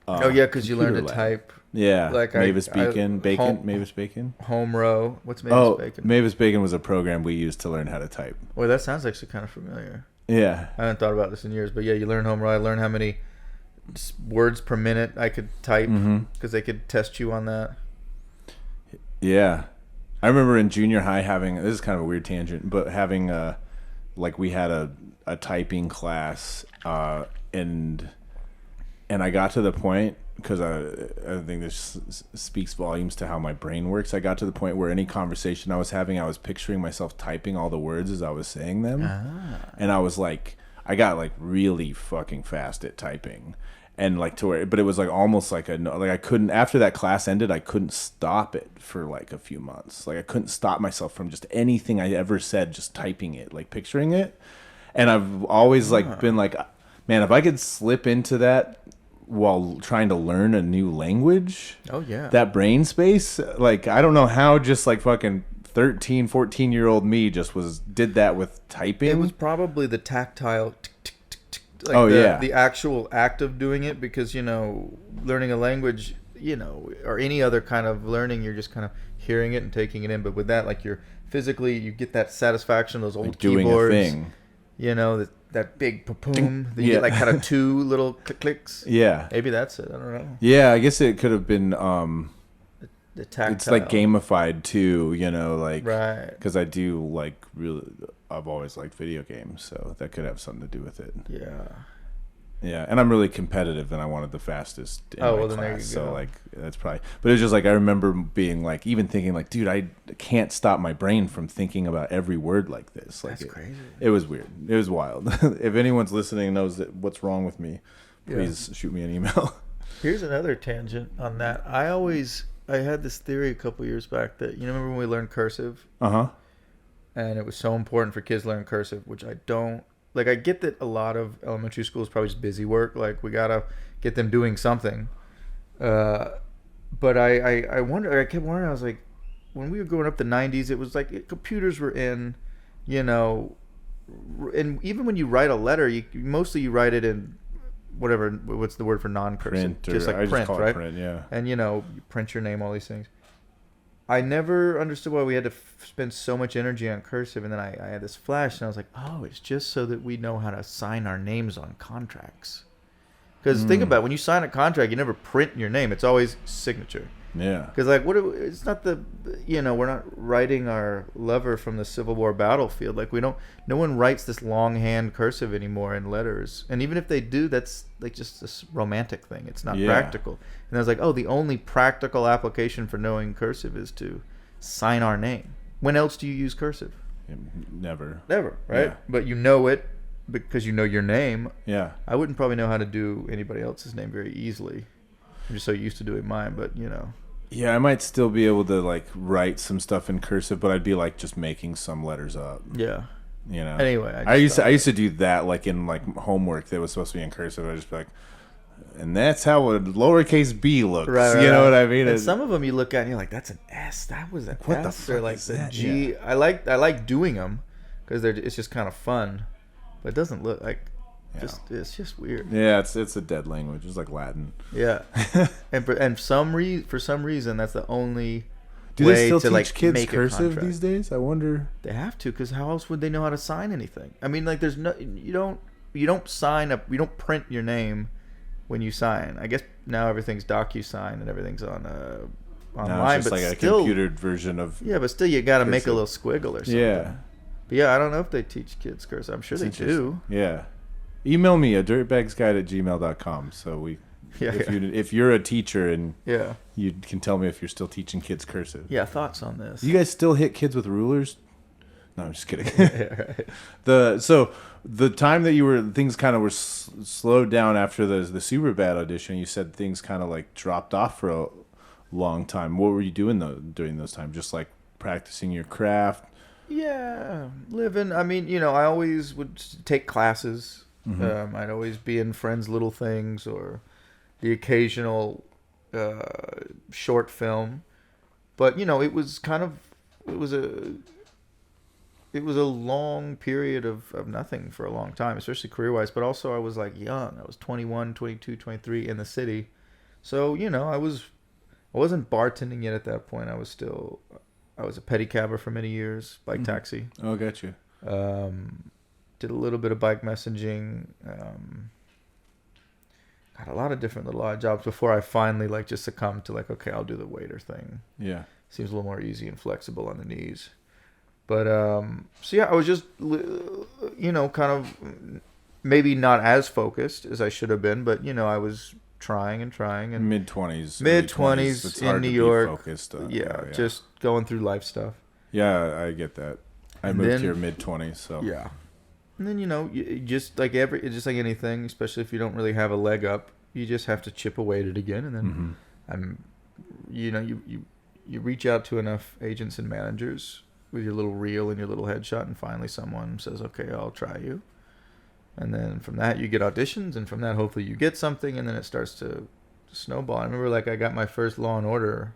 because you learned to lab. type. Yeah, Like Mavis Bacon. Mavis Bacon? Home row. What's Mavis Bacon? Mavis Bacon was a program we used to learn how to type. Well, that sounds actually kind of familiar. Yeah. I haven't thought about this in years, but yeah, you learn home row. I learned how many words per minute I could type because they could test you on that. Yeah. I remember in junior high having, this is kind of a weird tangent, but having like we had a typing class and I got to the point, because I think this speaks volumes to how my brain works. I got to the point where any conversation I was having, I was picturing myself typing all the words as I was saying them. And I was like, I got like really fucking fast at typing. And like to where, but it was like almost like I couldn't, after that class ended, I couldn't stop it for like a few months. Like I couldn't stop myself from just anything I ever said, just typing it, like picturing it. And I've always like been like, man, if I could slip into that while trying to learn a new language, that brain space, like I don't know how just like fucking 13, 14-year-old me just did that with typing. It was probably the tactile like the actual act of doing it, because learning a language, or any other kind of learning, you're just kind of hearing it and taking it in. But with that, like you're physically, you get that satisfaction, those old like doing keyboards, a thing. That big pa-poom, that you get like kind of two little clicks. Yeah, maybe that's it. I don't know. Yeah, I guess it could have been the tactile. It's like gamified too, like right, because I do like really, I've always liked video games, so that could have something to do with it. Yeah, and I'm really competitive, and I wanted the fastest in my class, there you so go. Like that's probably. But it was just like I remember being like, even thinking like, dude, I can't stop my brain from thinking about every word like this. Like that's crazy. It was weird. It was wild. If anyone's listening and knows what's wrong with me, please shoot me an email. Here's another tangent on that. I had this theory a couple years back that remember when we learned cursive? And it was so important for kids to learn cursive, which I don't. Like, I get that a lot of elementary school is probably just busy work. Like, we got to get them doing something. But I wonder, I kept wondering, I was like, when we were growing up the 90s, it was like computers were in, and even when you write a letter, you mostly write it in what's the word for non-cursive? Just like print, right? Print, yeah. And, you print your name, all these things. I never understood why we had to spend so much energy on cursive, and then I had this flash, and I was like, oh, it's just so that we know how to sign our names on contracts. Because think about it, when you sign a contract, you never print your name. It's always signature. Yeah. Because, it's not we're not writing our lover from the Civil War battlefield. Like, no one writes this longhand cursive anymore in letters. And even if they do, that's, like, just this romantic thing. It's not practical. And I was like, oh, the only practical application for knowing cursive is to sign our name. When else do you use cursive? Never. Never, right? Yeah. But you know it because you know your name. Yeah. I wouldn't probably know how to do anybody else's name very easily. I'm just so used to doing mine, but Yeah, I might still be able to like write some stuff in cursive, but I'd be like just making some letters up. Yeah. Anyway, I used to do that like in like homework that was supposed to be in cursive. I'd just be like, and that's how a lowercase b looks. Right, you know what I mean? And some of them you look at and you're like, that's an S. That was an what S. The fuck or like is the that? G. Yeah. I like doing them because it's just kind of fun, but it doesn't look like. It's just weird. Yeah, it's a dead language. It's like Latin. Yeah, and for some reason that's the only Do way they still to teach like kids make cursive a these days? I wonder. They have to, because how else would they know how to sign anything? I mean, like, there's no you don't print your name when you sign. I guess now everything's DocuSign and everything's on online. Now it's just but like a still, computered version of. yeah, but still you got to make a cursive. little squiggle or something. Yeah. But yeah, I don't know if they teach kids cursive. I'm sure That's they do. Yeah. Email me at dirtbagsguide@gmail.com. So Yeah, if you're a teacher and yeah. you can tell me if you're still teaching kids cursive. Yeah, thoughts on this? You guys still hit kids with rulers? No, I'm just kidding. Yeah, right. So the time that things kind of were slowed down after the Superbad audition, you said things kind of like dropped off for a long time. What were you doing during those times? Just like practicing your craft? Yeah, living. I mean, I always would take classes. Mm-hmm. I'd always be in friends' little things or the occasional short film. But it was a long period of nothing for a long time, especially career-wise. But also I was like young. I was 21, 22, 23 in the city. So, I wasn't bartending yet at that point. I was a pedicabber for many years, bike taxi. Oh, got you. Did a little bit of bike messaging. Got a lot of different little odd jobs before I finally just succumbed to okay, I'll do the waiter thing. Yeah. Seems a little more easy and flexible on the knees. But so yeah, I was just kind of maybe not as focused as I should have been, but I was trying and mid-20s in New York. Focused, yeah, just going through life stuff. Yeah, I get that. I moved here mid-20s, so yeah. And then you just like anything, especially if you don't really have a leg up, you just have to chip away at it again, and then you reach out to enough agents and managers with your little reel and your little headshot, and finally someone says, okay, I'll try you. And then from that you get auditions, and from that hopefully you get something, and then it starts to snowball. I remember I got my first Law and Order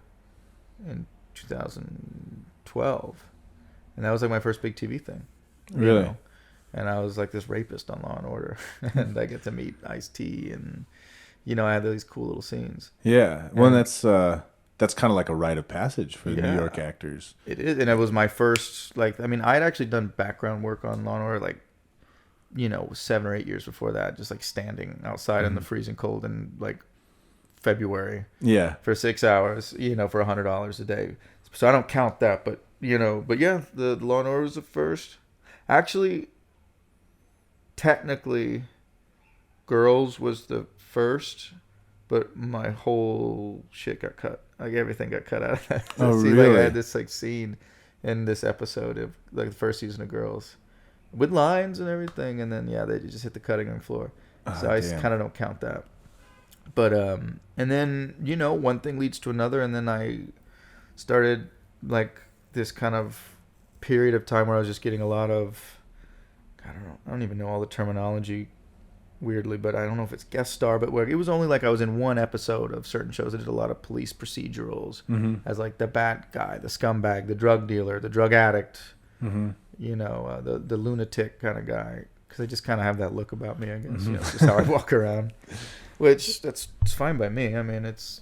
in 2012, and that was my first big TV thing. Really? And I was this rapist on Law and Order, and I get to meet Ice-T, and I had these cool little scenes. Yeah, well, that's kind of like a rite of passage for the New York actors. It is, and it was my first I'd actually done background work on Law and Order 7 or 8 years before that, just standing outside in the freezing cold in February. Yeah. For 6 hours, for $100 a day. So I don't count that, but yeah, the Law and Order was the first. Actually, technically, Girls was the first, but my whole shit got cut. Everything got cut out of that. Oh, really? I had this scene in this episode of the first season of Girls with lines and everything, and then they just hit the cutting room floor. So I kind of don't count that. But and then one thing leads to another, and then I started this kind of period of time where I was just getting a lot of, I don't even know all the terminology, weirdly, but I don't know if it's guest star, but where it was only I was in one episode of certain shows. I did a lot of police procedurals as the bad guy, the scumbag, the drug dealer, the drug addict, the lunatic kind of guy, because I just kind of have that look about me, I guess. It's just how I walk around, which it's fine by me. I mean, it's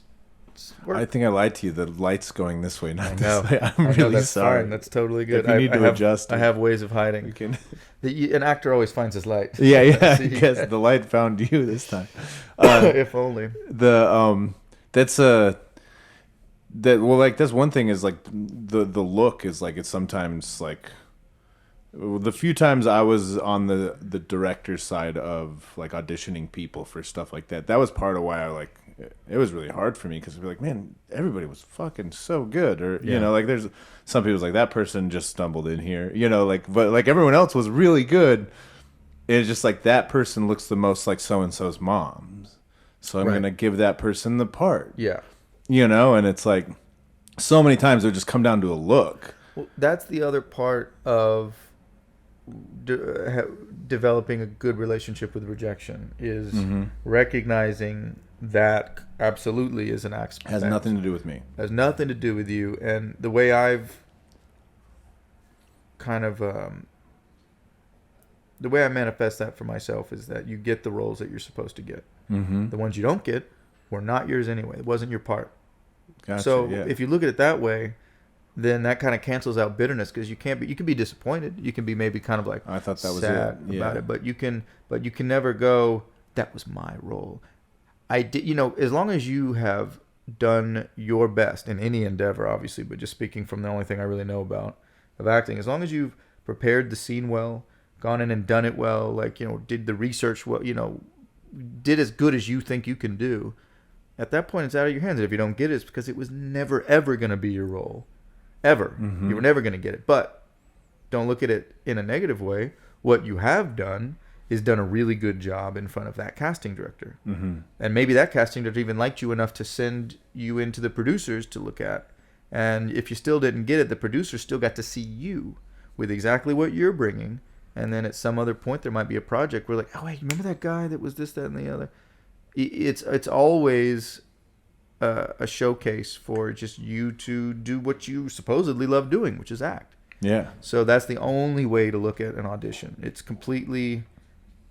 I think I lied to you. The light's going this way, not this way. I'm really that's sorry. Fine. That's totally good. If you need to adjust. I have ways of hiding. An actor always finds his light. Yeah. I guess the light found you this time. If only. That's one thing is the look is it's sometimes the few times I was on the director's side of auditioning people for stuff like that, that was part of why I it was really hard for me, because I'd be man, everybody was fucking so good, or there's some people's that person just stumbled in here, but everyone else was really good. It's just that person looks the most like so and so's mom's, so I'm gonna give that person the part. Yeah, and it's so many times it would just come down to a look. Well, that's the other part of developing a good relationship with rejection, is recognizing that absolutely is an aspect. Has nothing to do with me. Has nothing to do with you. And the way I've kind of the way I manifest that for myself is that you get the roles that you're supposed to get. The ones you don't get were not yours anyway. It wasn't your part. Gotcha, so if you look at it that way, then that kind of cancels out bitterness, because you can be disappointed. You can be maybe kind of I thought that was sad about it, but you can never go, that was my role. I did, as long as you have done your best in any endeavor, obviously, but just speaking from the only thing I really know about of acting, as long as you've prepared the scene well, gone in and done it well, like, did the research well, did as good as you think you can do, at that point it's out of your hands. And if you don't get it, it's because it was never, ever going to be your role. Ever. Mm-hmm. You were never going to get it. But don't look at it in a negative way. What you have done is done a really good job in front of that casting director. Mm-hmm. And maybe that casting director even liked you enough to send you into the producers to look at. And if you still didn't get it, the producer still got to see you with exactly what you're bringing. And then at some other point, there might be a project where, like, oh, hey, remember that guy that was this, that, and the other? It's always a showcase for just you to do what you supposedly love doing, which is act. Yeah. So that's the only way to look at an audition. It's completely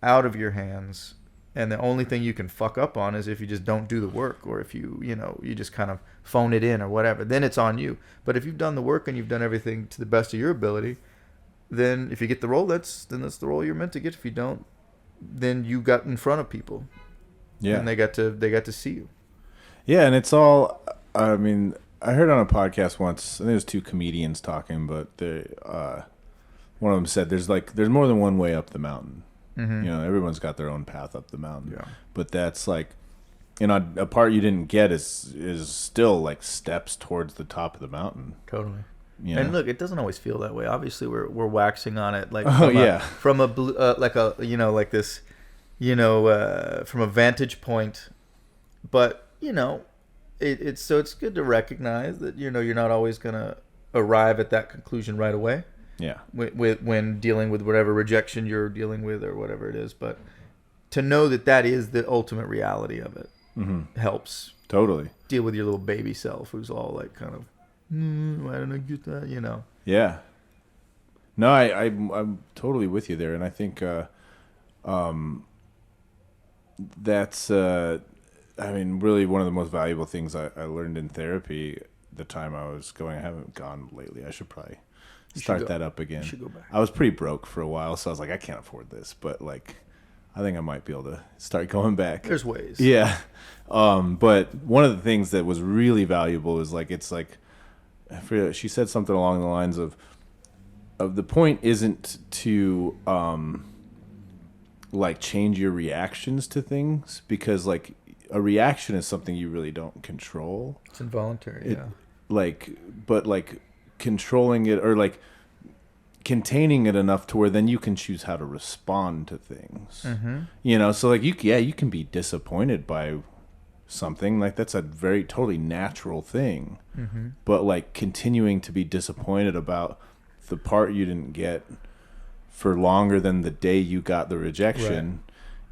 out of your hands, and the only thing you can fuck up on is if you just don't do the work, or if you just kind of phone it in or whatever. Then it's on you. But if you've done the work and you've done everything to the best of your ability, then if you get the role, that's the role you're meant to get. If you don't, then you got in front of people. Yeah. And they got to see you. Yeah, and it's all, I mean, I heard on a podcast once, I think it was two comedians talking, but one of them said there's more than one way up the mountain. Mm-hmm. Everyone's got their own path up the mountain. Yeah. But that's like, a part you didn't get is still like steps towards the top of the mountain. Totally. Yeah. And look, it doesn't always feel that way. Obviously, we're waxing on it, like from a vantage point. But it's good to recognize that you're not always gonna arrive at that conclusion right away. Yeah. When dealing with whatever rejection you're dealing with or whatever it is, but to know that is the ultimate reality of it helps totally deal with your little baby self who's all like kind of why don't I get that? Yeah. No, I'm totally with you there, and I think that's really one of the most valuable things I learned in therapy the time I was going. I haven't gone lately. I should probably start that up again. You should go back. I was pretty broke for a while, so I was like, I can't afford this, but like, I think I might be able to start going back. There's ways. Yeah. But one of the things that was really valuable is like, it's like, I forget, she said something along the lines of the point isn't to like change your reactions to things, because like a reaction is something you really don't control. It's involuntary. But controlling it, or like containing it enough to where then you can choose how to respond to things. Mm-hmm. So like you can be disappointed by something, like that's a very totally natural thing. Mm-hmm. But like continuing to be disappointed about the part you didn't get for longer than the day you got the rejection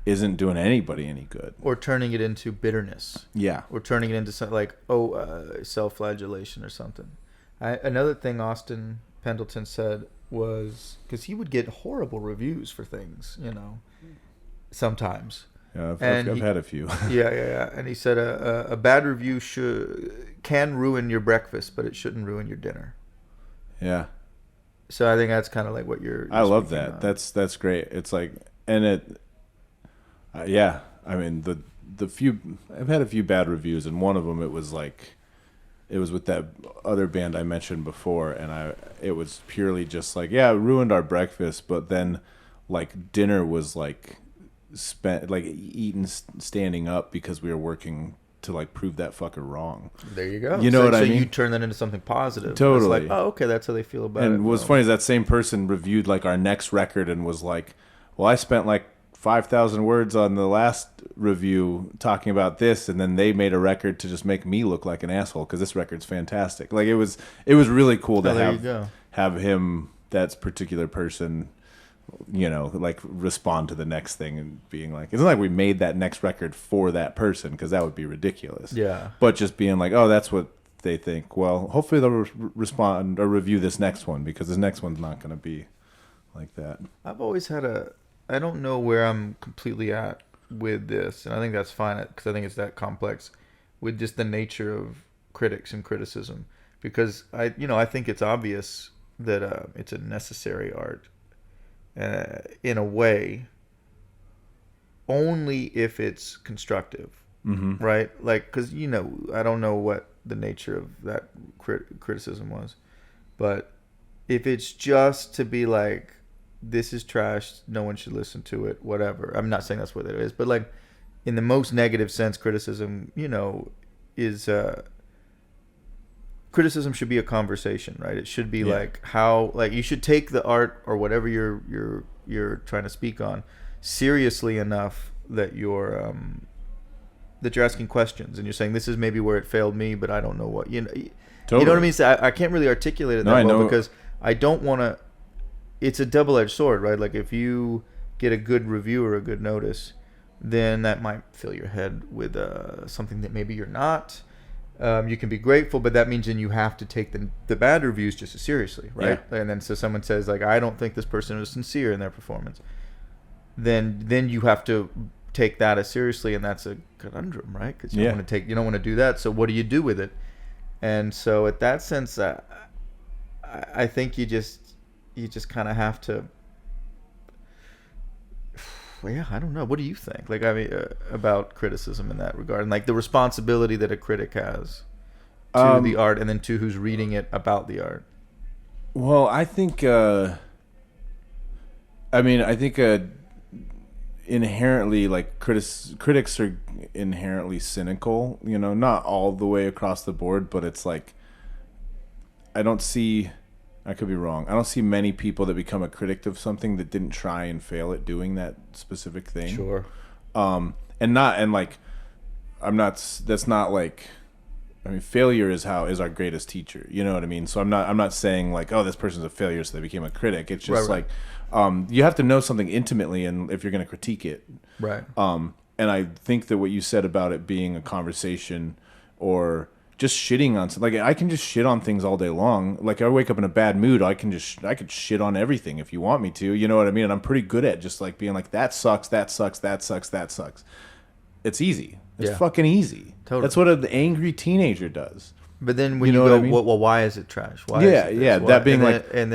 isn't doing anybody any good. Or turning it into bitterness. Yeah. Or turning it into something like self-flagellation or something. Another thing Austin Pendleton said was, because he would get horrible reviews for things, sometimes. Yeah, I've had a few. Yeah. And he said a bad review can ruin your breakfast, but it shouldn't ruin your dinner. Yeah. So I think that's kind of like what you're I love that. On. That's great. It's like, and it, yeah. I mean, the few, I've had a few bad reviews, and one of them, it was with that other band I mentioned before, and it was purely just like, yeah, it ruined our breakfast, but then like dinner was like eaten standing up because we were working to like prove that fucker wrong. There you go. You know what I mean? So you turn that into something positive. Totally. It's like, oh, okay, that's how they feel about it. And what's funny is that same person reviewed like our next record and was like, well, I spent like 5,000 words on the last review talking about this, and then they made a record to just make me look like an asshole because this record's fantastic. Like it was really cool to have him, that particular person, like respond to the next thing and being like, it's not like we made that next record for that person, because that would be ridiculous. Yeah. But just being like, oh, that's what they think. Well, hopefully they'll respond or review this next one, because this next one's not going to be like that. I've always had I don't know where I'm completely at with this, and I think that's fine, because I think it's that complex with just the nature of critics and criticism, because I think it's obvious that it's a necessary art. In a way, only if it's constructive. right? Like, because I don't know what the nature of that criticism was, but if it's just to be like, this is trash, no one should listen to it, whatever. I'm not saying that's what it is, but like, in the most negative sense, criticism, is criticism should be a conversation, right? It should be like how, like, you should take the art or whatever you're trying to speak on seriously enough that you're asking questions and you're saying, this is maybe where it failed me, but I don't know what totally. You know what I mean? So I can't really articulate it that well because I don't want to. It's a double-edged sword, right? Like, if you get a good review or a good notice, then that might fill your head with something that maybe you're not. You can be grateful, but that means then you have to take the bad reviews just as seriously, right? Yeah. And then so someone says, like, I don't think this person was sincere in their performance. Then you have to take that as seriously, and that's a conundrum, right? Because you don't want to do that. So what do you do with it? And so, at that sense, I think you just kind of have to. Well, yeah, I don't know. What do you think? Like, I mean, about criticism in that regard, and like the responsibility that a critic has to the art, and then to who's reading it about the art. Well, I think. I think inherently, like, critics are inherently cynical. Not all the way across the board, but it's like, I could be wrong. I don't see many people that become a critic of something that didn't try and fail at doing that specific thing. Sure. That's not like, failure is our greatest teacher. You know what I mean? So I'm not saying like, oh, this person's a failure, so they became a critic. It's just right. Like, you have to know something intimately, and if you're going to critique it, right. And I think that what you said about it being a conversation or just shitting on something, like, I can just shit on things all day long. Like, I wake up in a bad mood, I could shit on everything if you want me to. You know what I mean? And I'm pretty good at just like being like, that sucks, that sucks, that sucks, that sucks. It's easy. It's fucking easy. Totally. That's what an angry teenager does. But then when you go, well, why is it trash? Why is it this? That being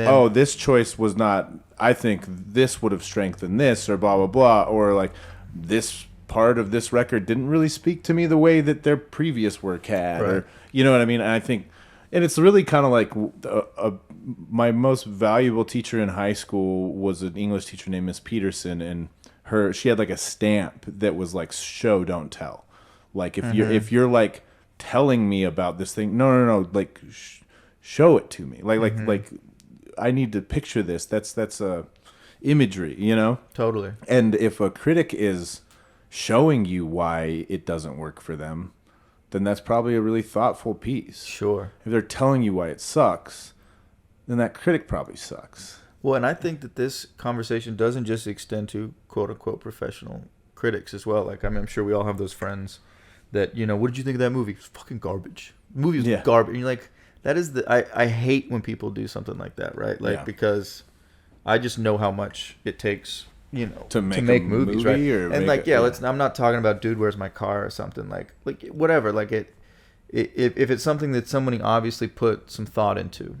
oh, this choice was not, I think this would have strengthened this, or blah, blah, blah, or like, this part of this record didn't really speak to me the way that their previous work had, right. Or you know what I mean? And I think, and it's really kind of like my most valuable teacher in high school was an English teacher named Miss Peterson, and she had like a stamp that was like, show, don't tell. Like, if you're like telling me about this thing, no, like show it to me. Like I need to picture this. That's imagery, Totally. And if a critic is showing you why it doesn't work for them, then that's probably a really thoughtful piece. Sure. If they're telling you why it sucks, then that critic probably sucks. Well, and I think that this conversation doesn't just extend to quote unquote professional critics as well. Like, I'm sure we all have those friends that, what did you think of that movie? It was fucking garbage. The movie was garbage. And you're like, that is I hate when people do something like that, right? Like, because I just know how much it takes, to make movies, right? And like, I'm not talking about Dude, Where's My Car or something like whatever. Like, if it's something that somebody obviously put some thought into,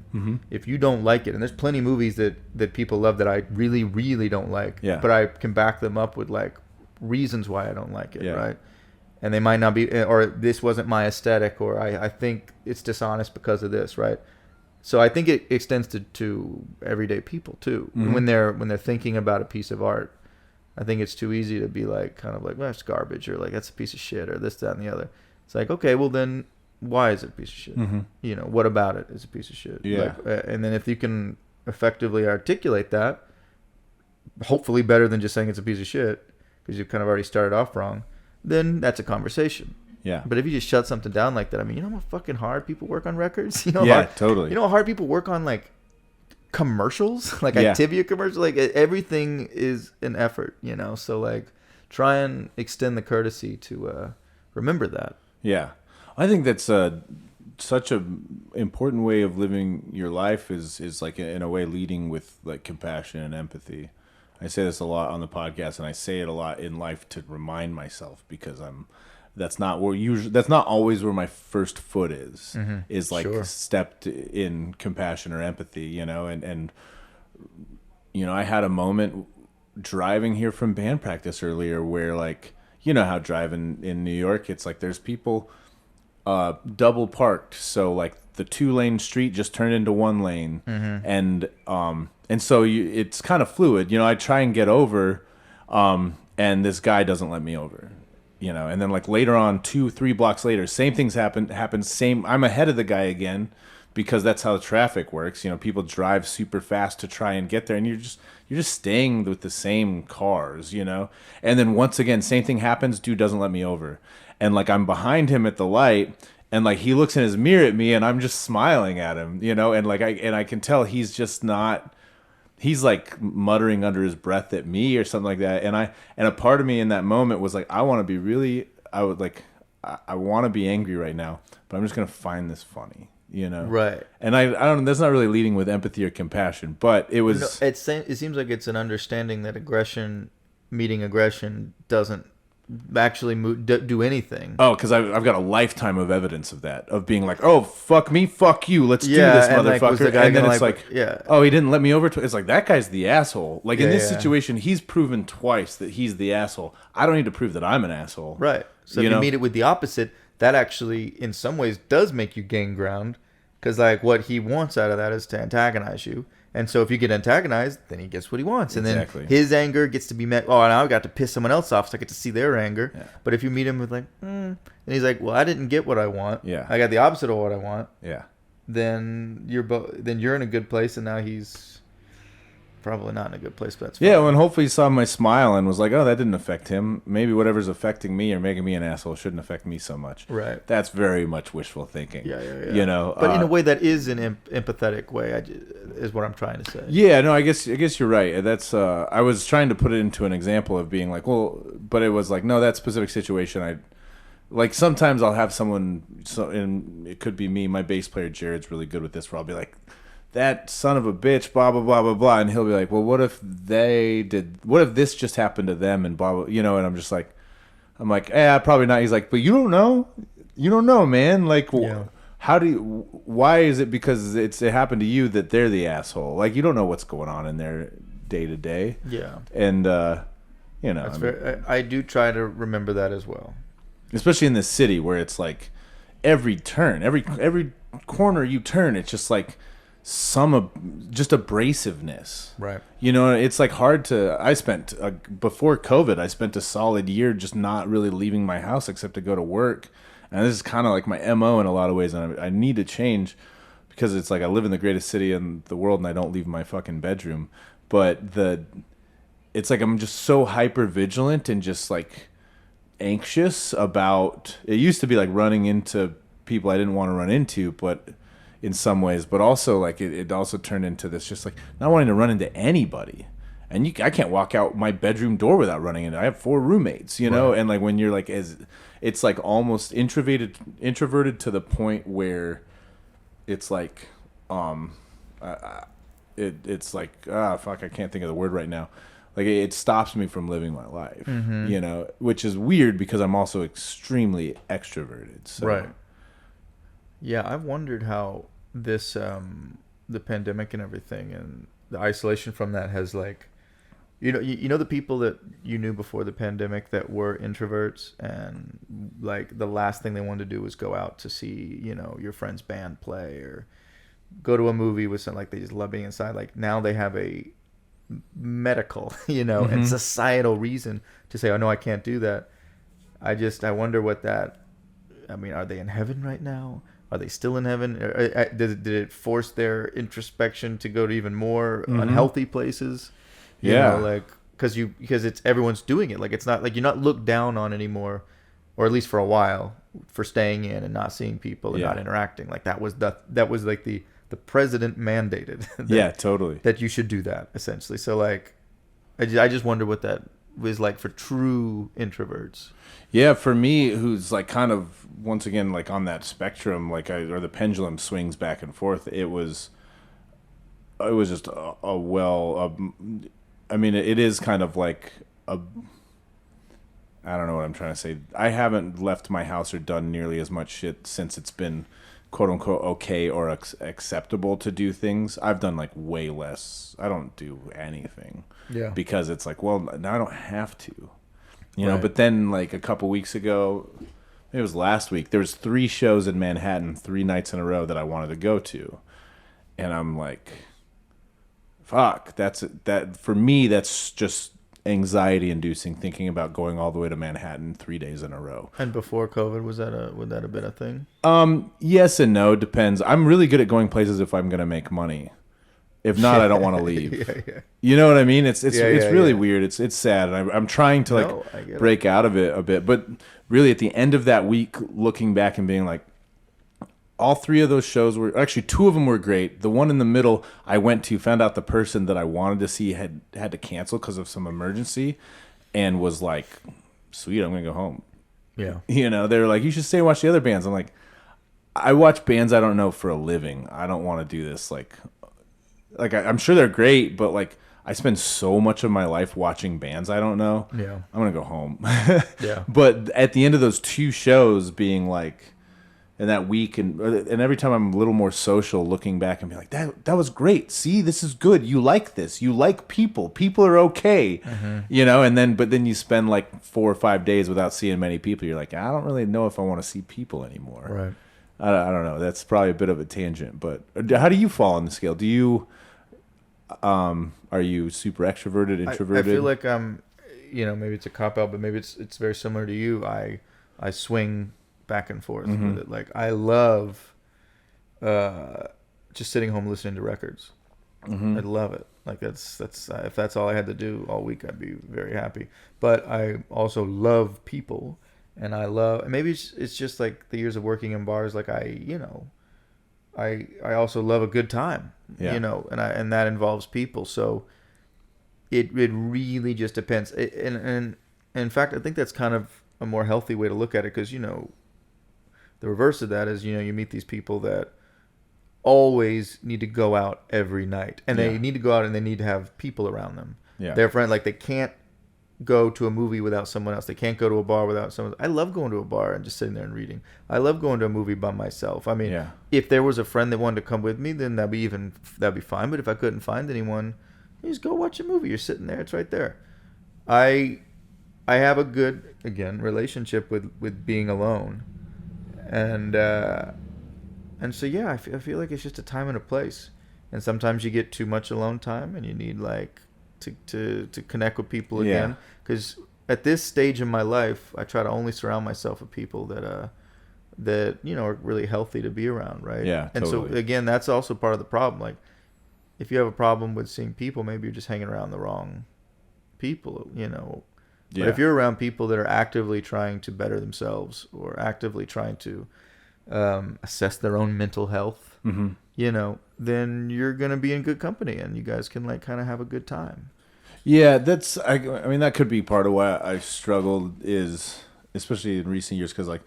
if you don't like it, and there's plenty of movies that people love that I really, really don't like, but I can back them up with like reasons why I don't like it, right? And they might not be, or this wasn't my aesthetic, or I think it's dishonest because of this, right? So I think it extends to everyday people too. When they're thinking about a piece of art, I think it's too easy to be like, kind of like, well, that's garbage, or like, that's a piece of shit, or this, that, and the other. It's like, okay, well then, why is it a piece of shit? What about it is a piece of shit? Yeah. Like, and then if you can effectively articulate that, hopefully better than just saying it's a piece of shit, because you've kind of already started off wrong, then that's a conversation. Yeah. But if you just shut something down like that, you know how fucking hard people work on records? Totally. You know how hard people work on like commercials, like Activia commercials? Like, everything is an effort, So like, try and extend the courtesy to remember that. Yeah. I think that's such a important way of living your life is like, in a way, leading with like compassion and empathy. I say this a lot on the podcast, and I say it a lot in life to remind myself, because that's not always where my first foot is like stepped in compassion or empathy, and I had a moment driving here from band practice earlier where, like, you know how driving in New York, it's like there's people double parked, so like the 2-lane street just turned into 1 lane, and so it's kind of fluid. You know, I try and get over, and this guy doesn't let me over. You know, and then like later on, 2-3 blocks later, same things happen. Same, I'm ahead of the guy again, because that's how the traffic works. You know, people drive super fast to try and get there, and you're just staying with the same cars. You know, and then once again, same thing happens. Dude doesn't let me over, and like I'm behind him at the light, and like he looks in his mirror at me, and I'm just smiling at him. You know, and like I can tell he's just not. He's like muttering under his breath at me or something like that, and a part of me in that moment was like, I want to be really, I want to be angry right now, but I'm just gonna find this funny, you know? Right. And I don't. That's not really leading with empathy or compassion, but it was. No, it seems like it's an understanding that aggression meeting aggression doesn't actually do anything. Oh, because I've got a lifetime of evidence of that, of being like, oh, fuck me, fuck you, let's do this, motherfucker. Like, and then it's like, yeah, oh, he didn't let me over. It's like, that guy's the asshole. Like in this yeah. situation, he's proven twice that he's the asshole. I don't need to prove that I'm an asshole. Right. So if you meet it with the opposite, that actually, in some ways, does make you gain ground. Because like what he wants out of that is to antagonize you. And so if you get antagonized, then he gets what he wants. And then his anger gets to be met. Oh, now I got to piss someone else off, so I get to see their anger. Yeah. But if you meet him with like, and he's like, well, I didn't get what I want. Yeah. I got the opposite of what I want. Yeah. Then you're in a good place, and now he's probably not in a good place. But that's fine. Yeah. Well, and hopefully he saw my smile and was like, oh, that didn't affect him. Maybe whatever's affecting me or making me an asshole shouldn't affect me so much. Right. That's very much wishful thinking. Yeah. You know, but in a way that is an empathetic way, is what I'm trying to say. Yeah, no, I guess you're right. That's I was trying to put it into an example of being like, well, but it was like, no, that specific situation, like sometimes I'll have someone, and it could be me. My bass player Jared's really good with this, where I'll be like, that son of a bitch, blah blah blah blah blah, and he'll be like, well, what if this just happened to them, and blah blah, you know, and I'm like, probably not. He's like, but you don't know, man. Like, yeah. Why is it because it happened to you that they're the asshole? Like, you don't know what's going on in their day to day. Yeah. And, you know. I do try to remember that as well. Especially in this city where it's like every turn, every corner you turn, it's just like just abrasiveness. Right. You know, it's like hard to, before COVID, I spent a solid year just not really leaving my house except to go to work. And this is kind of like my MO in a lot of ways, and I need to change, because it's like I live in the greatest city in the world and I don't leave my fucking bedroom. But it's like I'm just so hyper vigilant and just like anxious about, it used to be like running into people I didn't want to run into, but in some ways, but also like it also turned into this just like not wanting to run into anybody. And I can't walk out my bedroom door without running into. I have 4 roommates, you know, right. And like when you're like, it's like almost introverted to the point where it's like, it's like, fuck, I can't think of the word right now. Like it stops me from living my life, you know, which is weird because I'm also extremely extroverted. So. Right. Yeah, I've wondered how this, the pandemic and everything, and the isolation from that has like. You know the people that you knew before the pandemic that were introverts, and like the last thing they wanted to do was go out to see, you know, your friend's band play or go to a movie with something, like they just love being inside. Like now they have a medical, you know, and societal reason to say, oh no, I can't do that. I wonder what that, I mean, are they in heaven right now? Are they still in heaven? Did it force their introspection to go to even more unhealthy places? You know, like because it's everyone's doing it. Like it's not like you're not looked down on anymore, or at least for a while, for staying in and not seeing people and not interacting. Like that was like the president mandated. Totally. That you should do that essentially. So like, I just wonder what that was like for true introverts. Yeah, for me, who's like kind of once again like on that spectrum, like or the pendulum swings back and forth. It was just I mean, it is kind of like I don't know what I'm trying to say. I haven't left my house or done nearly as much shit since it's been quote unquote okay or acceptable to do things. I've done like way less. I don't do anything. Yeah. Because it's like, well, now I don't have to. You know, Right. but then like a couple weeks ago, it was last week, there was 3 shows in Manhattan 3 nights in a row that I wanted to go to. And I'm like, fuck, that for me that's just anxiety inducing thinking about going all the way to Manhattan 3 days in a row. And before COVID, would that have been a thing? Yes and no, depends. I'm really good at going places if I'm going to make money. If not, I don't want to leave. Yeah. You know what I mean? It's really yeah. weird. It's sad, and I'm trying to like No, I get break out of it a bit. But really, at the end of that week, looking back and being like, all 3 of those shows were actually 2 of them were great. The one in the middle, I went to, found out the person that I wanted to see had to cancel because of some emergency, and was like, "Sweet, I'm gonna go home." Yeah. You know, they were like, "You should stay and watch the other bands." I'm like, I watch bands I don't know for a living. I don't want to do this I'm sure they're great, but like I spend so much of my life watching bands I don't know. Yeah. I'm gonna go home. Yeah. But at the end of those 2 shows, being like, in that week, and every time I'm a little more social, looking back and be like, that was great. See, this is good. You like this. You like people. People are okay. You know. And but then you spend like 4 or 5 days without seeing many people. You're like, I don't really know if I want to see people anymore. Right. I don't know. That's probably a bit of a tangent, but how do you fall on the scale? Do you are you super extroverted, introverted? I feel like I'm, maybe it's a cop out, but maybe it's very similar to you. I swing back and forth with it. Like I love just sitting home listening to records. I love it. Like that's if that's all I had to do all week, I'd be very happy. But I also love people, and maybe it's just like the years of working in bars. Like I also love a good time, and that involves people. So it really just depends. And in fact, I think that's kind of a more healthy way to look at it, because the reverse of that is you meet these people that always need to go out every night, and they need to go out and they need to have people around them. Yeah, their friend, like they can't go to a movie without someone else. They can't go to a bar without someone. I love going to a bar and just sitting there and reading. I love going to a movie by myself. I mean, if there was a friend that wanted to come with me, then that'd be fine. But if I couldn't find anyone, you just go watch a movie. You're sitting there. It's right there. I have a good, again, relationship with being alone. And so, yeah, I feel like it's just a time and a place. And sometimes you get too much alone time and you need like to connect with people again. Because at this stage in my life, I try to only surround myself with people that are really healthy to be around, right? Yeah, and totally. so again, that's also part of the problem. Like if you have a problem with seeing people, maybe you're just hanging around the wrong people, But if you're around people that are actively trying to better themselves or actively trying to assess their own mental health, then you're gonna be in good company, and you guys can like kind of have a good time. Yeah, I mean that could be part of why I struggled, is especially in recent years, because like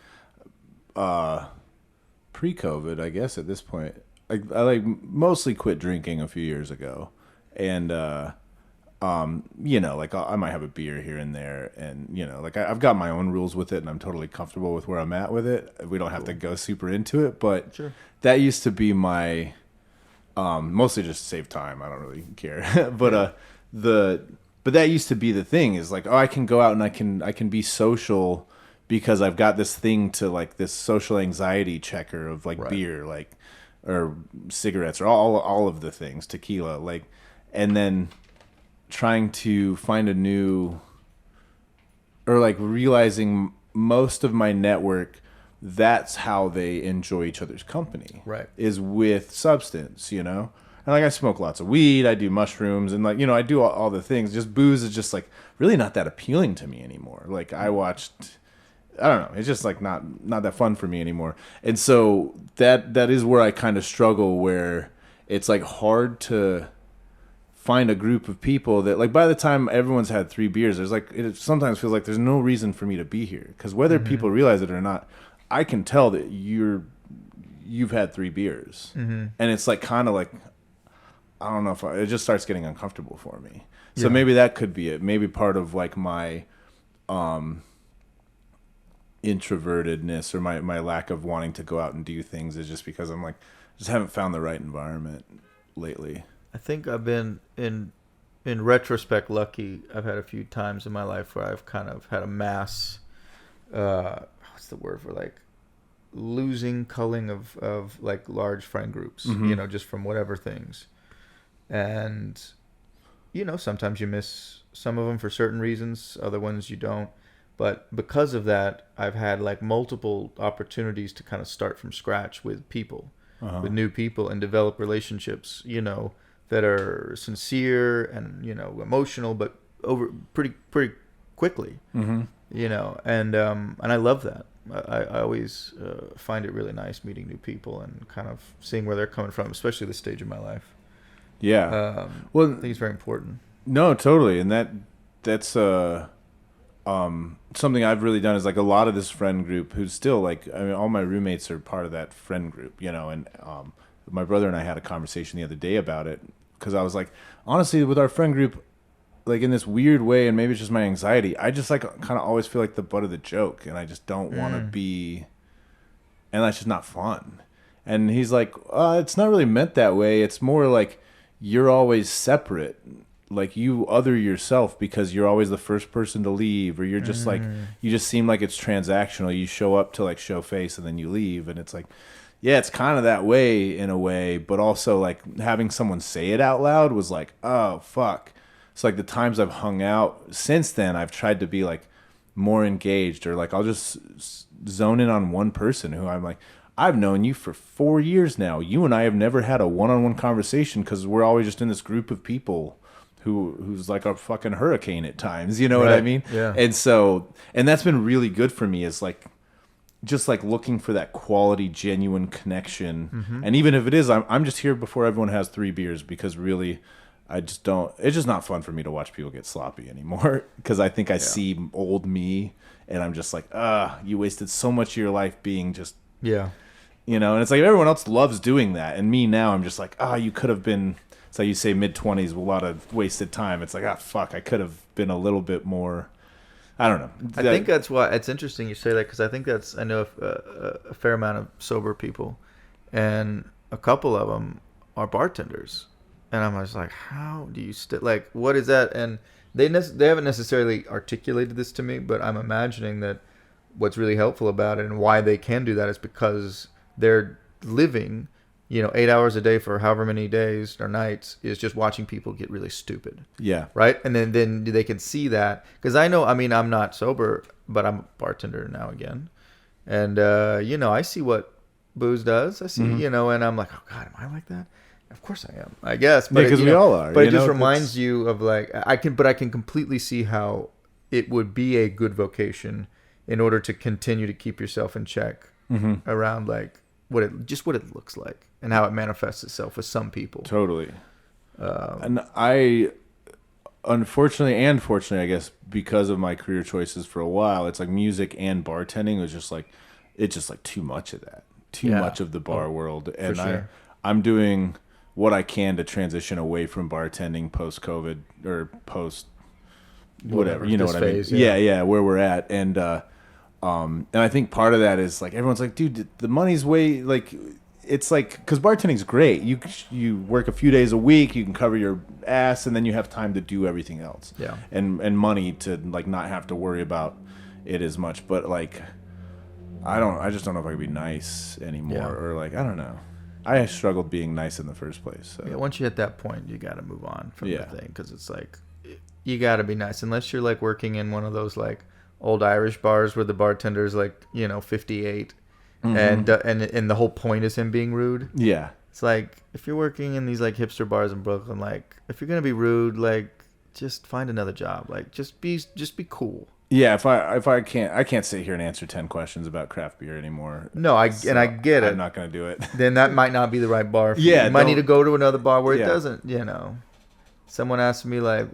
pre-COVID, I guess at this point, I mostly quit drinking a few years ago, and like I might have a beer here and there, and like I've got my own rules with it, and I'm totally comfortable with where I'm at with it. We don't have to go super into it, but Sure. That used to be my mostly just to save time. I don't really care, but but that used to be the thing, is like, I can go out and I can be social because I've got this thing to like this social anxiety checker of like beer, like, or cigarettes, or all of the things, tequila, like, and then trying to find a new, or like realizing most of my network, that's how they enjoy each other's company, Right. is with substance, and like I smoke lots of weed, I do mushrooms, and like I do all the things. Just booze is just like really not that appealing to me anymore. Like I don't know, it's just like not that fun for me anymore. And so that is where I kind of struggle, where it's like hard to find a group of people that, like, by the time everyone's had 3 beers, there's like, it sometimes feels like there's no reason for me to be here, because whether people realize it or not, I can tell that you've had 3 beers, and it's like kind of like, I don't know if it just starts getting uncomfortable for me. So maybe that could be it. Maybe part of like my introvertedness, or my lack of wanting to go out and do things, is just because I'm like, just haven't found the right environment lately. I think I've been in in retrospect, lucky. I've had a few times in my life where I've kind of had a mass, what's the word for like, losing culling of like large friend groups, just from whatever things. And, sometimes you miss some of them for certain reasons, other ones you don't. But because of that, I've had like multiple opportunities to kind of start from scratch with people, with new people, and develop relationships, that are sincere and, emotional, but over pretty quickly, and I love that. I always find it really nice meeting new people and kind of seeing where they're coming from, especially this stage of my life. Yeah. Well, I think it's very important. No, totally. And that's something I've really done is like a lot of this friend group who's still like, I mean, all my roommates are part of that friend group, and my brother and I had a conversation the other day about it because I was like, honestly, with our friend group, like in this weird way, and maybe it's just my anxiety, I just like kind of always feel like the butt of the joke, and I just don't want to be, and that's just not fun. And he's like, it's not really meant that way. It's more like you're always separate. Like you other yourself because you're always the first person to leave, or you're just like, you just seem like it's transactional. You show up to like show face and then you leave. And it's like, yeah, it's kind of that way in a way, but also like having someone say it out loud was like, oh, fuck. It's like the times I've hung out since then, I've tried to be like more engaged, or like I'll just zone in on one person who I'm like, I've known you for 4 years now. You and I have never had a one-on-one conversation because we're always just in this group of people who's like a fucking hurricane at times. You know what I mean? Yeah. And that's been really good for me, is like just like looking for that quality, genuine connection. And even if it is, I'm just here before everyone has 3 beers, because really I just don't, it's just not fun for me to watch people get sloppy anymore, because I think I see old me and I'm just like, you wasted so much of your life being just, and it's like everyone else loves doing that. And me now, I'm just like, you could have been, it's like you say mid-20s, a lot of wasted time. It's like, fuck, I could have been a little bit more, I don't know. I think that's why it's interesting you say that, because I think I know a fair amount of sober people, and a couple of them are bartenders. And I'm just like, how do you like, what is that? And they haven't necessarily articulated this to me, but I'm imagining that what's really helpful about it and why they can do that is because they're living, 8 hours a day for however many days or nights is just watching people get really stupid. Yeah. Right. And then they can see that, because I know, I mean, I'm not sober, but I'm a bartender now again. And, I see what booze does. I see, and I'm like, oh God, am I like that? Of course I am, I guess. But because we all are. But it just reminds you of like, I can completely see how it would be a good vocation in order to continue to keep yourself in check around like what it looks like and how it manifests itself with some people. Totally. And I, unfortunately and fortunately, I guess, because of my career choices for a while, it's like music and bartending was just like, it's just like too much of that, much of the bar world. And I'm doing what I can to transition away from bartending post-COVID or post whatever, you know what I mean? Yeah, where we're at. And I think part of that is like, everyone's like, dude, the money's way, like, it's like, because bartending's great. You work a few days a week, you can cover your ass, and then you have time to do everything else. Yeah. And money to like not have to worry about it as much. But like, I just don't know if I could be nice anymore, or like, I don't know. I struggled being nice in the first place. So. Yeah, once you hit that point, you got to move on from the thing, because it's like, you got to be nice, unless you're like working in one of those like old Irish bars where the bartender's like 58, and the whole point is him being rude. Yeah, it's like, if you're working in these like hipster bars in Brooklyn, like if you're gonna be rude, like just find another job. Like just be cool. Yeah, if I can't sit here and answer 10 questions about craft beer anymore. No, I get it. I'm not gonna do it. Then that might not be the right bar for you. You might need to go to another bar where it doesn't. Someone asked me like,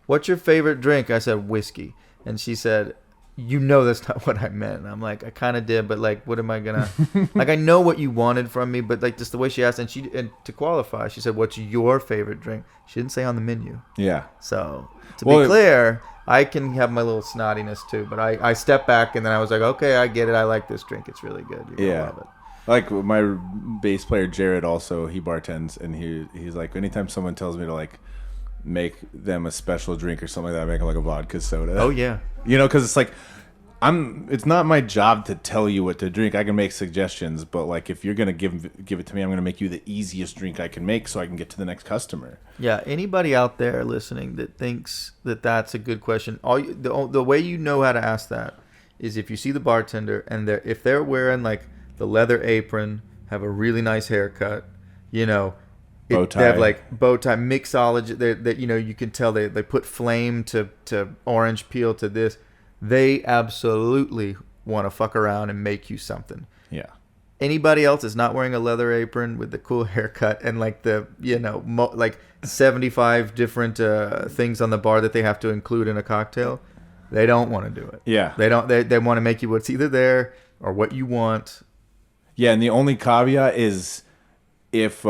what's your favorite drink? I said whiskey, and she said, that's not what I meant. And I'm like, I kind of did, but like, what am I gonna like? I know what you wanted from me, but like just the way she asked, and to qualify, she said, what's your favorite drink? She didn't say on the menu. Yeah. So to be clear, I can have my little snottiness too, but I step back, and then I was like, okay, I get it. I like this drink. It's really good. You're gonna love it. Like my bass player Jared, also he bartends, and he's like, anytime someone tells me to like make them a special drink or something like that. Make them like a vodka soda. Oh yeah. You know, because it's like it's not my job to tell you what to drink. I can make suggestions, but like if you're gonna give it to me, I'm gonna make you the easiest drink I can make so I can get to the next customer. Yeah. Anybody out there listening that thinks that that's a good question, the way you know how to ask that is if you see the bartender and if they're wearing like the leather apron, have a really nice haircut, you know, bow tie. They have like bow tie mixology. That you know you can tell they put flame to orange peel to this. They absolutely want to fuck around and make you something. Yeah. Anybody else is not wearing a leather apron with the cool haircut and like the, you know, like 75 different things on the bar that they have to include in a cocktail. They don't want to do it. Yeah. They don't. They want to make you what's either there or what you want. Yeah, and the only caveat is if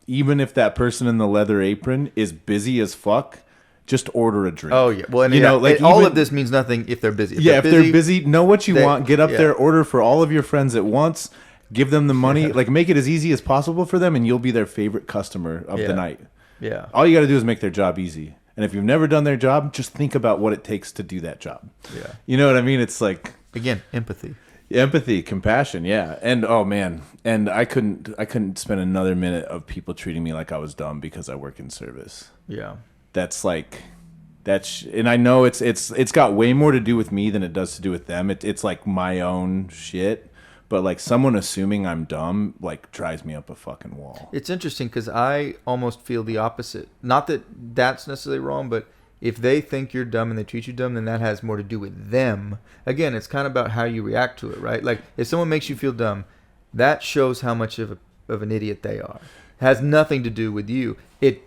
even if that person in the leather apron is busy as fuck, just order a drink. Oh yeah, well, and you know, like all of this means nothing if they're busy. If they're busy, know what you want. Get up there, order for all of your friends at once. Give them the money. Like make it as easy as possible for them, and you'll be their favorite customer of the night. Yeah. All you got to do is make their job easy. And if you've never done their job, just think about what it takes to do that job. Yeah. You know what I mean? It's like again, empathy. Empathy, compassion, yeah. And oh man, and I couldn't spend another minute of people treating me like I was dumb because I work in service. Yeah. And I know it's got way more to do with me than it does to do with them. It's like my own shit, but like someone assuming I'm dumb like drives me up a fucking wall. It's interesting because I almost feel the opposite. Not that that's necessarily wrong, but if they think you're dumb and they treat you dumb, then that has more to do with them. Again, it's kind of about how you react to it, right? Like if someone makes you feel dumb, that shows how much of an idiot they are. It has nothing to do with you.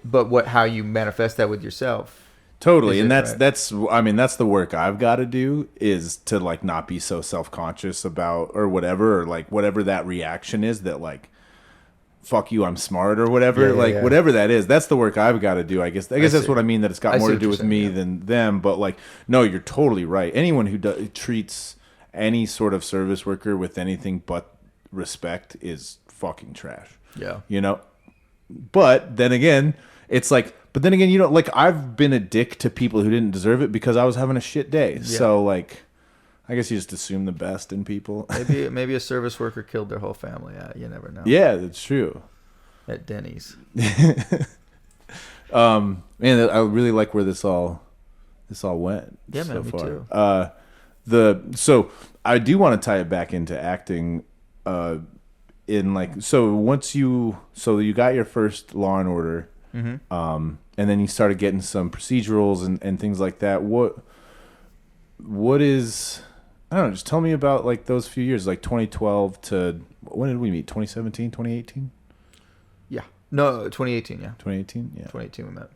But how you manifest that with yourself. Totally, and that's I mean that's the work I've got to do is to like not be so self-conscious about or whatever or like whatever that reaction is that like fuck you, I'm smart or whatever, whatever that is. That's the work I've got to do. I guess that's what I mean. That it's got more to do with me than them. But like, no, you're totally right. Anyone who treats any sort of service worker with anything but respect is fucking trash. Yeah, you know. But then again, it's like. But then again, you know, like I've been a dick to people who didn't deserve it because I was having a shit day. Yeah. So like, I guess you just assume the best in people. maybe a service worker killed their whole family. You never know. Yeah, that's true. At Denny's. Man, I really like where this all went. Yeah, so man, me far. too. So I do want to tie it back into acting. In like once you got your first Law and Order. Mm-hmm. And then you started getting some procedurals and things like that. What is, I don't know, just tell me about like those few years, like 2012 to, when did we meet? 2017, 2018? Yeah. No, 2018, yeah. 2018, yeah. 2018 we met.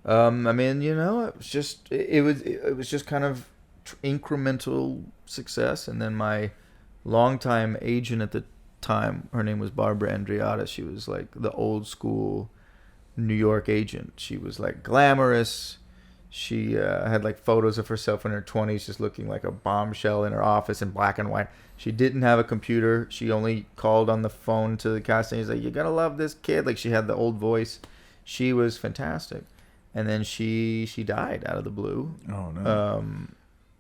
I mean, you know, it was just kind of incremental success. And then my longtime agent at the time, her name was Barbara Andreata. She was like the old school New York agent. She was like glamorous. She had like photos of herself in her 20s just looking like a bombshell in her office in black and white. She didn't have a computer. She only called on the phone to the casting. He's like, "You gotta love this kid." Like she had the old voice. She was fantastic. And then she died out of the blue. Oh no.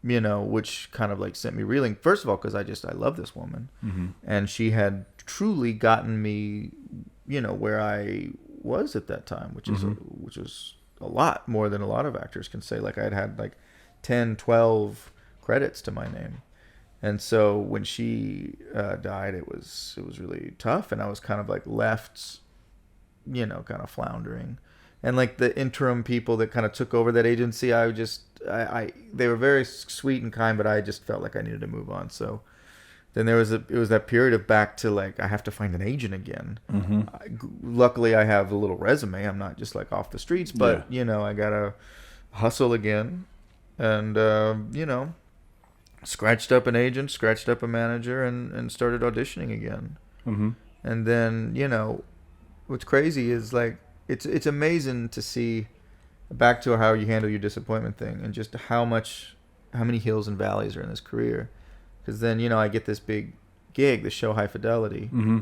You know, which kind of like sent me reeling. First of all, because I love this woman. Mm-hmm. And she had truly gotten me, you know, where I was at that time, which is a lot more than a lot of actors can say. Like I'd had like 10, 12 credits to my name. And so when she died, it was really tough. And I was kind of like left, you know, kind of floundering. And like the interim people that kind of took over that agency, they were very sweet and kind, but I just felt like I needed to move on. So then it was that period of back to like, I have to find an agent again. Mm-hmm. Luckily I have a little resume. I'm not just like off the streets, but you know, I got to hustle again and, you know, scratched up an agent, scratched up a manager and started auditioning again. Mm-hmm. And then, you know, what's crazy is like, it's amazing to see back to how you handle your disappointment thing and just how many hills and valleys are in this career. Because then, you know, I get this big gig, the show High Fidelity. Mm-hmm.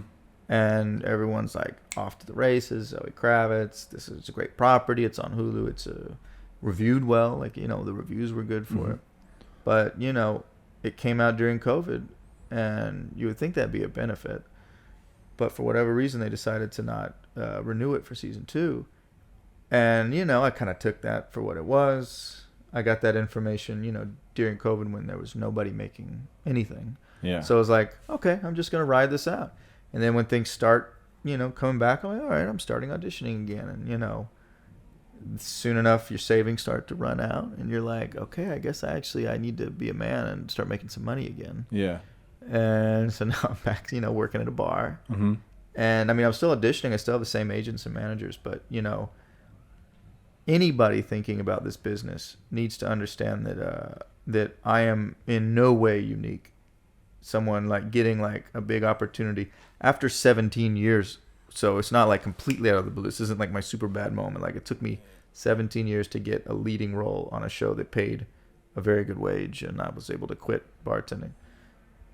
and everyone's like off to the races. Zoe Kravitz, this is a great property. It's on Hulu. It's reviewed well. Like, you know, the reviews were good for it. But, you know, it came out during COVID, and you would think that'd be a benefit. But for whatever reason, they decided to not renew it for season 2. And, you know, I kind of took that for what it was. I got that information, you know, during COVID when there was nobody making anything. Yeah. So I was like, okay, I'm just going to ride this out. And then when things start, you know, coming back, I'm like, all right, I'm starting auditioning again. And, you know, soon enough, your savings start to run out. And you're like, okay, I guess I need to be a man and start making some money again. Yeah. And so now I'm back, you know, working at a bar. Mm-hmm. And, I mean, I'm still auditioning. I still have the same agents and managers. But, you know, anybody thinking about this business needs to understand that I am in no way unique. Someone like getting like a big opportunity after 17 years. So it's not like completely out of the blue. This isn't like my Superbad moment. Like, it took me 17 years to get a leading role on a show that paid a very good wage, and I was able to quit bartending.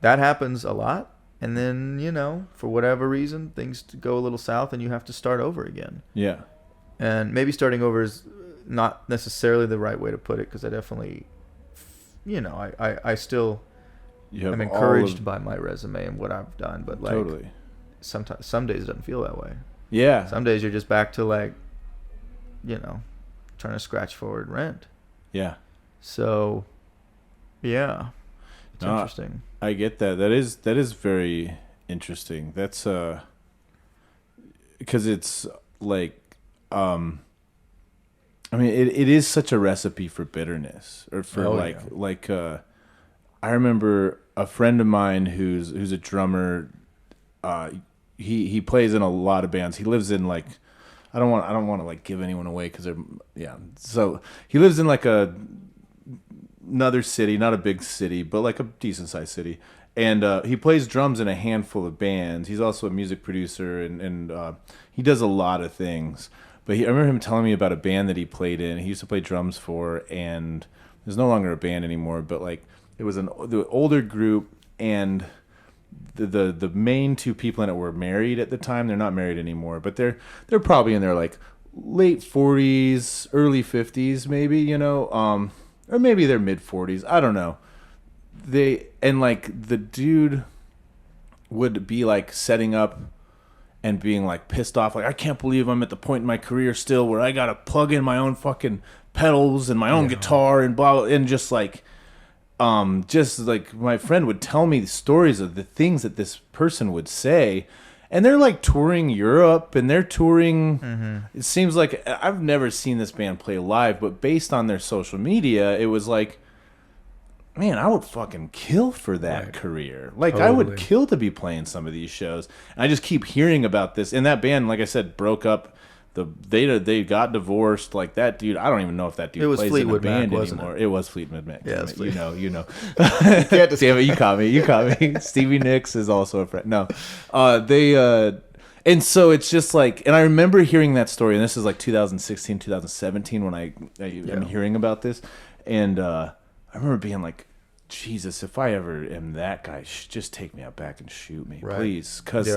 That happens a lot. And then, you know, for whatever reason, things go a little south and you have to start over again. Yeah. And maybe starting over is not necessarily the right way to put it, because I definitely, you know, I still am encouraged by my resume and what I've done. But, like, totally. Sometimes, some days it doesn't feel that way. Yeah. Some days you're just back to, like, you know, trying to scratch forward rent. Yeah. So, yeah. It's interesting. I get that. That is very interesting. That's because it's like, I mean, it is such a recipe for bitterness, or for I remember a friend of mine who's a drummer. He plays in a lot of bands. He lives in, like, I don't want to like give anyone away, because they're, yeah. So he lives in like another city, not a big city, but like a decent sized city. And he plays drums in a handful of bands. He's also a music producer, and he does a lot of things. But I remember him telling me about a band that he played in. He used to play drums for, and there's no longer a band anymore. But, like, it was the older group, and the main two people in it were married at the time. They're not married anymore, but they're probably in their, like, late 40s, early 50s, maybe, you know, or maybe their mid 40s. I don't know. The dude would be, like, setting up and being, like, pissed off, like, I can't believe I'm at the point in my career still where I gotta plug in my own fucking pedals and my own guitar and blah, and just like my friend would tell me the stories of the things that this person would say, and they're, like, touring Europe, and they're touring. It seems like, I've never seen this band play live, but based on their social media, it was like, man, I would fucking kill for that career. Like, totally. I would kill to be playing some of these shows. And I just keep hearing about this. And that band, like I said, broke up. They got divorced. Like, that dude, I don't even know if that dude plays in a band anymore. It was Fleetwood Mac. Yeah, you know. Damn it, you caught me. Stevie Nicks is also a friend. No, and so it's just like, and I remember hearing that story, and this is like 2016, 2017 when I'm hearing about this, and I remember being like, Jesus, if I ever am that guy, just take me out back and shoot me, please. Because,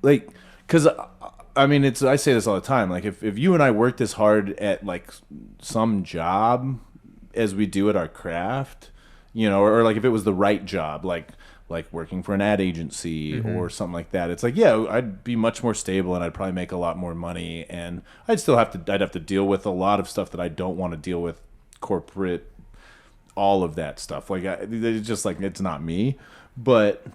because I mean, I say this all the time. Like, if you and I worked as hard at, like, some job as we do at our craft, you know, or like if it was the right job, like working for an ad agency or something like that, it's like, yeah, I'd be much more stable, and I'd probably make a lot more money, and I'd have to deal with a lot of stuff that I don't want to deal with, corporate, all of that stuff. Like, it's just like, it's not me. But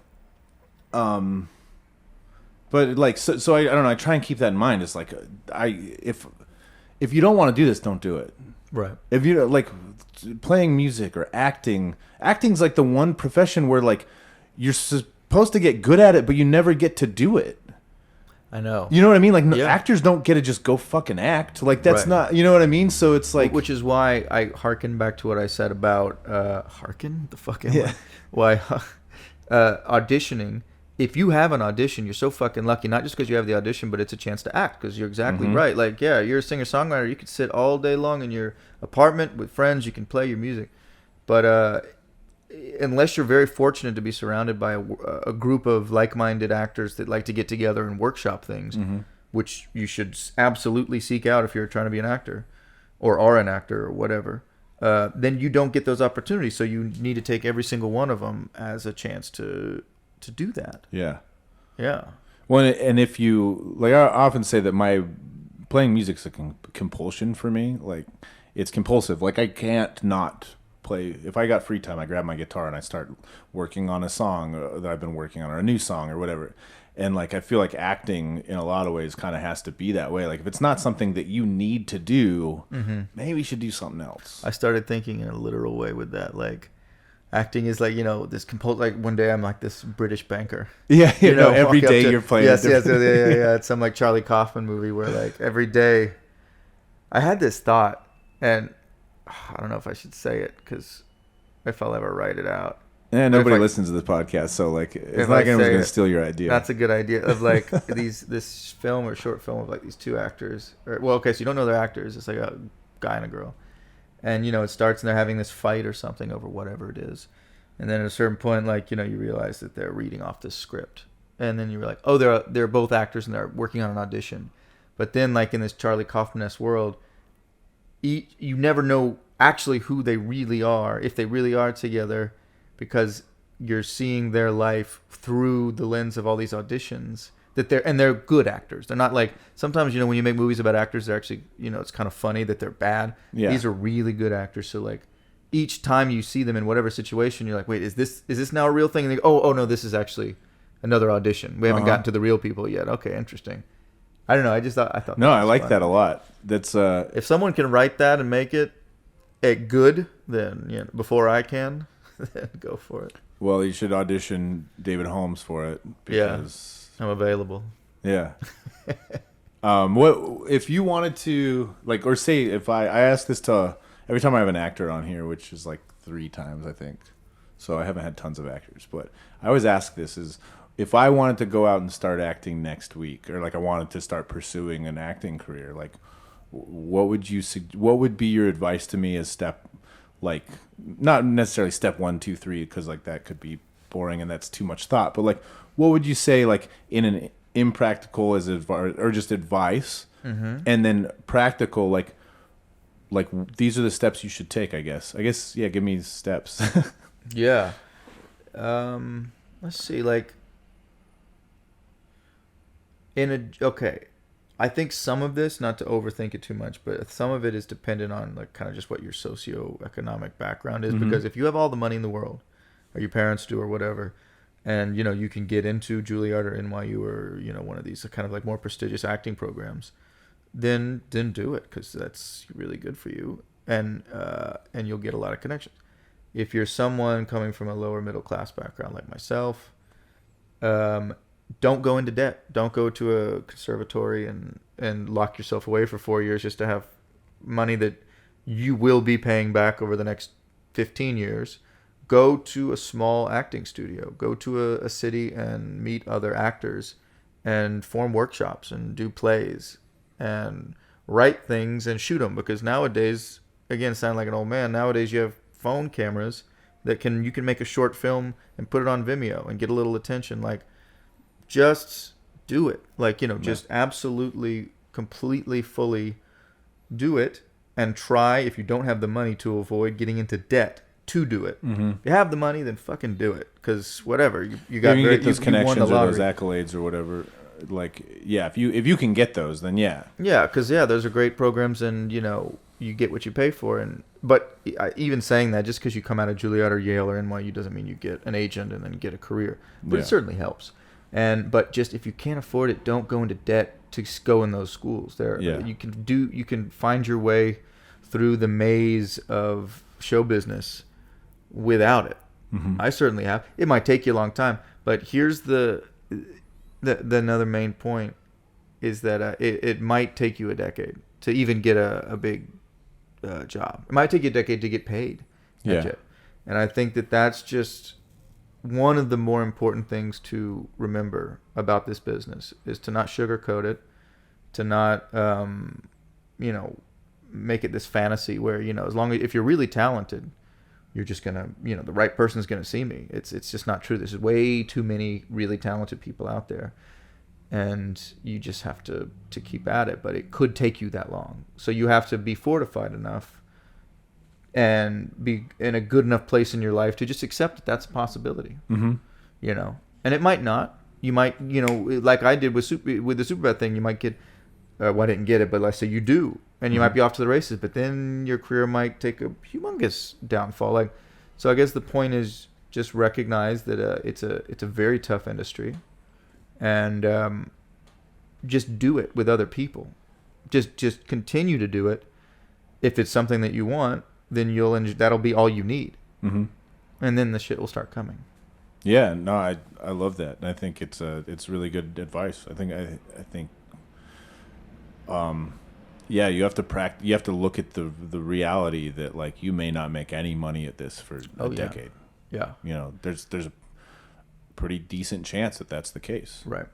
like, so I don't know. I try and keep that in mind. It's like, if you don't want to do this, don't do it. Right. If you, like, playing music or acting's like the one profession where, like, you're supposed to get good at it, but you never get to do it. I know. You know what I mean? Like, actors don't get to just go fucking act. Like, that's not, you know what I mean? So it's like, which is why I hearken back to what I said about auditioning. If you have an audition, you're so fucking lucky. Not just because you have the audition, but it's a chance to act. Because you're exactly right. Like, yeah, you're a singer-songwriter. You could sit all day long in your apartment with friends. You can play your music. But unless you're very fortunate to be surrounded by a group of like-minded actors that like to get together and workshop things, which you should absolutely seek out if you're trying to be an actor or are an actor or whatever, then you don't get those opportunities. So you need to take every single one of them as a chance to do that. Yeah. Yeah. Well, and if you, like, I often say that my playing music's a compulsion for me. Like, it's compulsive. Like, I can't not play. If I got free time, I grab my guitar and I start working on a song that I've been working on, or a new song or whatever. And like, I feel like acting in a lot of ways kind of has to be that way. Like, if it's not something that you need to do, maybe you should do something else. I started thinking in a literal way with that. Like, acting is like, this like one day I'm like this British banker. Yeah, every day you're playing. Yes. It's some like Charlie Kaufman movie where like every day I had this thought, and I don't know if I should say it because if I'll ever write it out. Yeah, nobody listens to this podcast, so like it's not anyone's going to steal your idea. That's a good idea of like this film or short film of like these two actors. So you don't know they're actors. It's like a guy and a girl, and it starts and they're having this fight or something over whatever it is, and then at a certain point, like you realize that they're reading off this script, and then you're like, oh, they're both actors and they're working on an audition, but then like in this Charlie Kaufman-esque world, you never know actually who they really are, if they really are together, because you're seeing their life through the lens of all these auditions that they're good actors. They're not like, sometimes, when you make movies about actors, they're actually, it's kind of funny that they're bad. Yeah. These are really good actors. So like each time you see them in whatever situation, you're like, wait, is this now a real thing? And they go, oh no, this is actually another audition. We haven't gotten to the real people yet. Okay. Interesting. I don't know. I thought. No, I like fun. That a lot. That's if someone can write that and make it good, then before I can, then go for it. Well, you should audition David Holmes for it because I'm available. Yeah. What if you wanted to, like, or say if I ask this to every time I have an actor on here, which is like 3 times I think, so I haven't had tons of actors, but I always ask this is, if I wanted to go out and start acting next week, or like I wanted to start pursuing an acting career, like what would be your advice to me as step, like not necessarily step 1, 2, 3, because like that could be boring and that's too much thought, but like what would you say, like in an impractical as or just advice, and then practical, like these are the steps you should take, I guess yeah, give me steps. Yeah. Let's see, like I think some of this, not to overthink it too much, but some of it is dependent on like kind of just what your socioeconomic background is. Because if you have all the money in the world, or your parents do, or whatever, and you can get into Juilliard or NYU or one of these kind of like more prestigious acting programs, then do it, because that's really good for you, and you'll get a lot of connections. If you're someone coming from a lower middle class background like myself, don't go into debt. Don't go to a conservatory and lock yourself away for 4 years just to have money that you will be paying back over the next 15 years. Go to a small acting studio. Go to a city and meet other actors and form workshops and do plays and write things and shoot them. Because nowadays, again, sound like an old man, nowadays you have phone cameras that you can make a short film and put it on Vimeo and get a little attention. Like, just do it. Like, just absolutely, completely, fully do it, and try, if you don't have the money, to avoid getting into debt to do it. If you have the money, then fucking do it, because whatever, you got get those connections or those accolades or whatever. Like, yeah, if you can get those, then yeah, because those are great programs, and you get what you pay for. But even saying that, just because you come out of Juilliard or Yale or NYU doesn't mean you get an agent and then get a career. But it certainly helps. But just if you can't afford it, don't go into debt to go in those schools. You can find your way through the maze of show business without it. I certainly have. It might take you a long time, but here's the another main point is that it might take you a decade to even get a big job. It might take you a decade to get paid. And I think that's just one of the more important things to remember about this business, is to not sugarcoat it, to not make it this fantasy where, if you're really talented, you're just gonna, the right person's gonna see me. It's just not true. There's way too many really talented people out there, and you just have to keep at it. But it could take you that long, so you have to be fortified enough and be in a good enough place in your life to just accept that that's a possibility. Mm-hmm. And it might not. You might, like I did with the Superbad thing. You might get, well, I didn't get it, but let's say you do, and you might be off to the races, but then your career might take a humongous downfall. So I guess the point is just recognize that it's a very tough industry, and just do it with other people. Just continue to do it. If it's something that you want, then that'll be all you need, and then the shit will start coming. Yeah, no, I love that, and I think it's really good advice. I think yeah, you have to you have to look at the reality that like you may not make any money at this for a decade. Yeah. There's a pretty decent chance that that's the case. Right.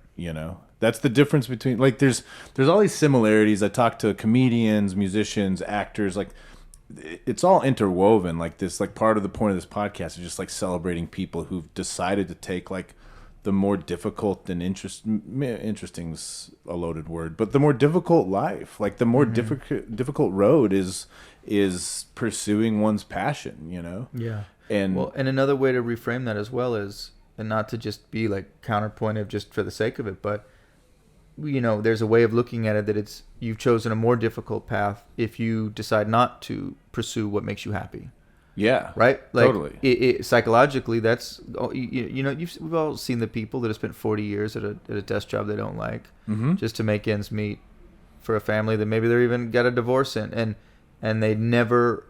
That's the difference between like there's all these similarities. I talk to comedians, musicians, actors, like it's all interwoven. Like this, like part of the point of this podcast is just like celebrating people who've decided to take like the more difficult and interesting's a loaded word, but the more difficult life, like the more difficult road is pursuing one's passion, Yeah. And and another way to reframe that as well is, and not to just be like counterpointive just for the sake of it, but there's a way of looking at it that you've chosen a more difficult path if you decide not to pursue what makes you happy. Yeah. Right? Like, totally. Psychologically, that's, we've all seen the people that have spent 40 years at a desk job they don't like, just to make ends meet for a family that maybe they're even got a divorce in, and they never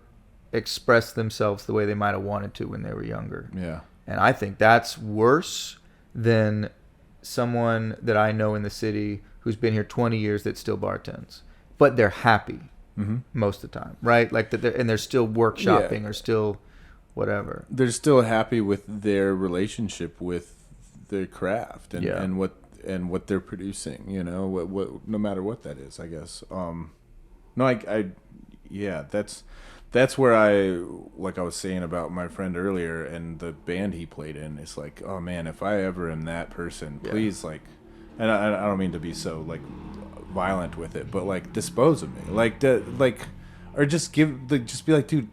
expressed themselves the way they might have wanted to when they were younger. Yeah. And I think that's worse than someone that I know in the city who's been here 20 years that still bartends, but they're happy most of the time, right? Like they're still workshopping or still whatever. They're still happy with their relationship with their craft and what they're producing. What no matter what that is, I guess. That's where like I was saying about my friend earlier and the band he played in. It's like, oh man, if I ever am that person, please, like, and I don't mean to be so like violent with it, but like dispose of me, or just just be like, dude,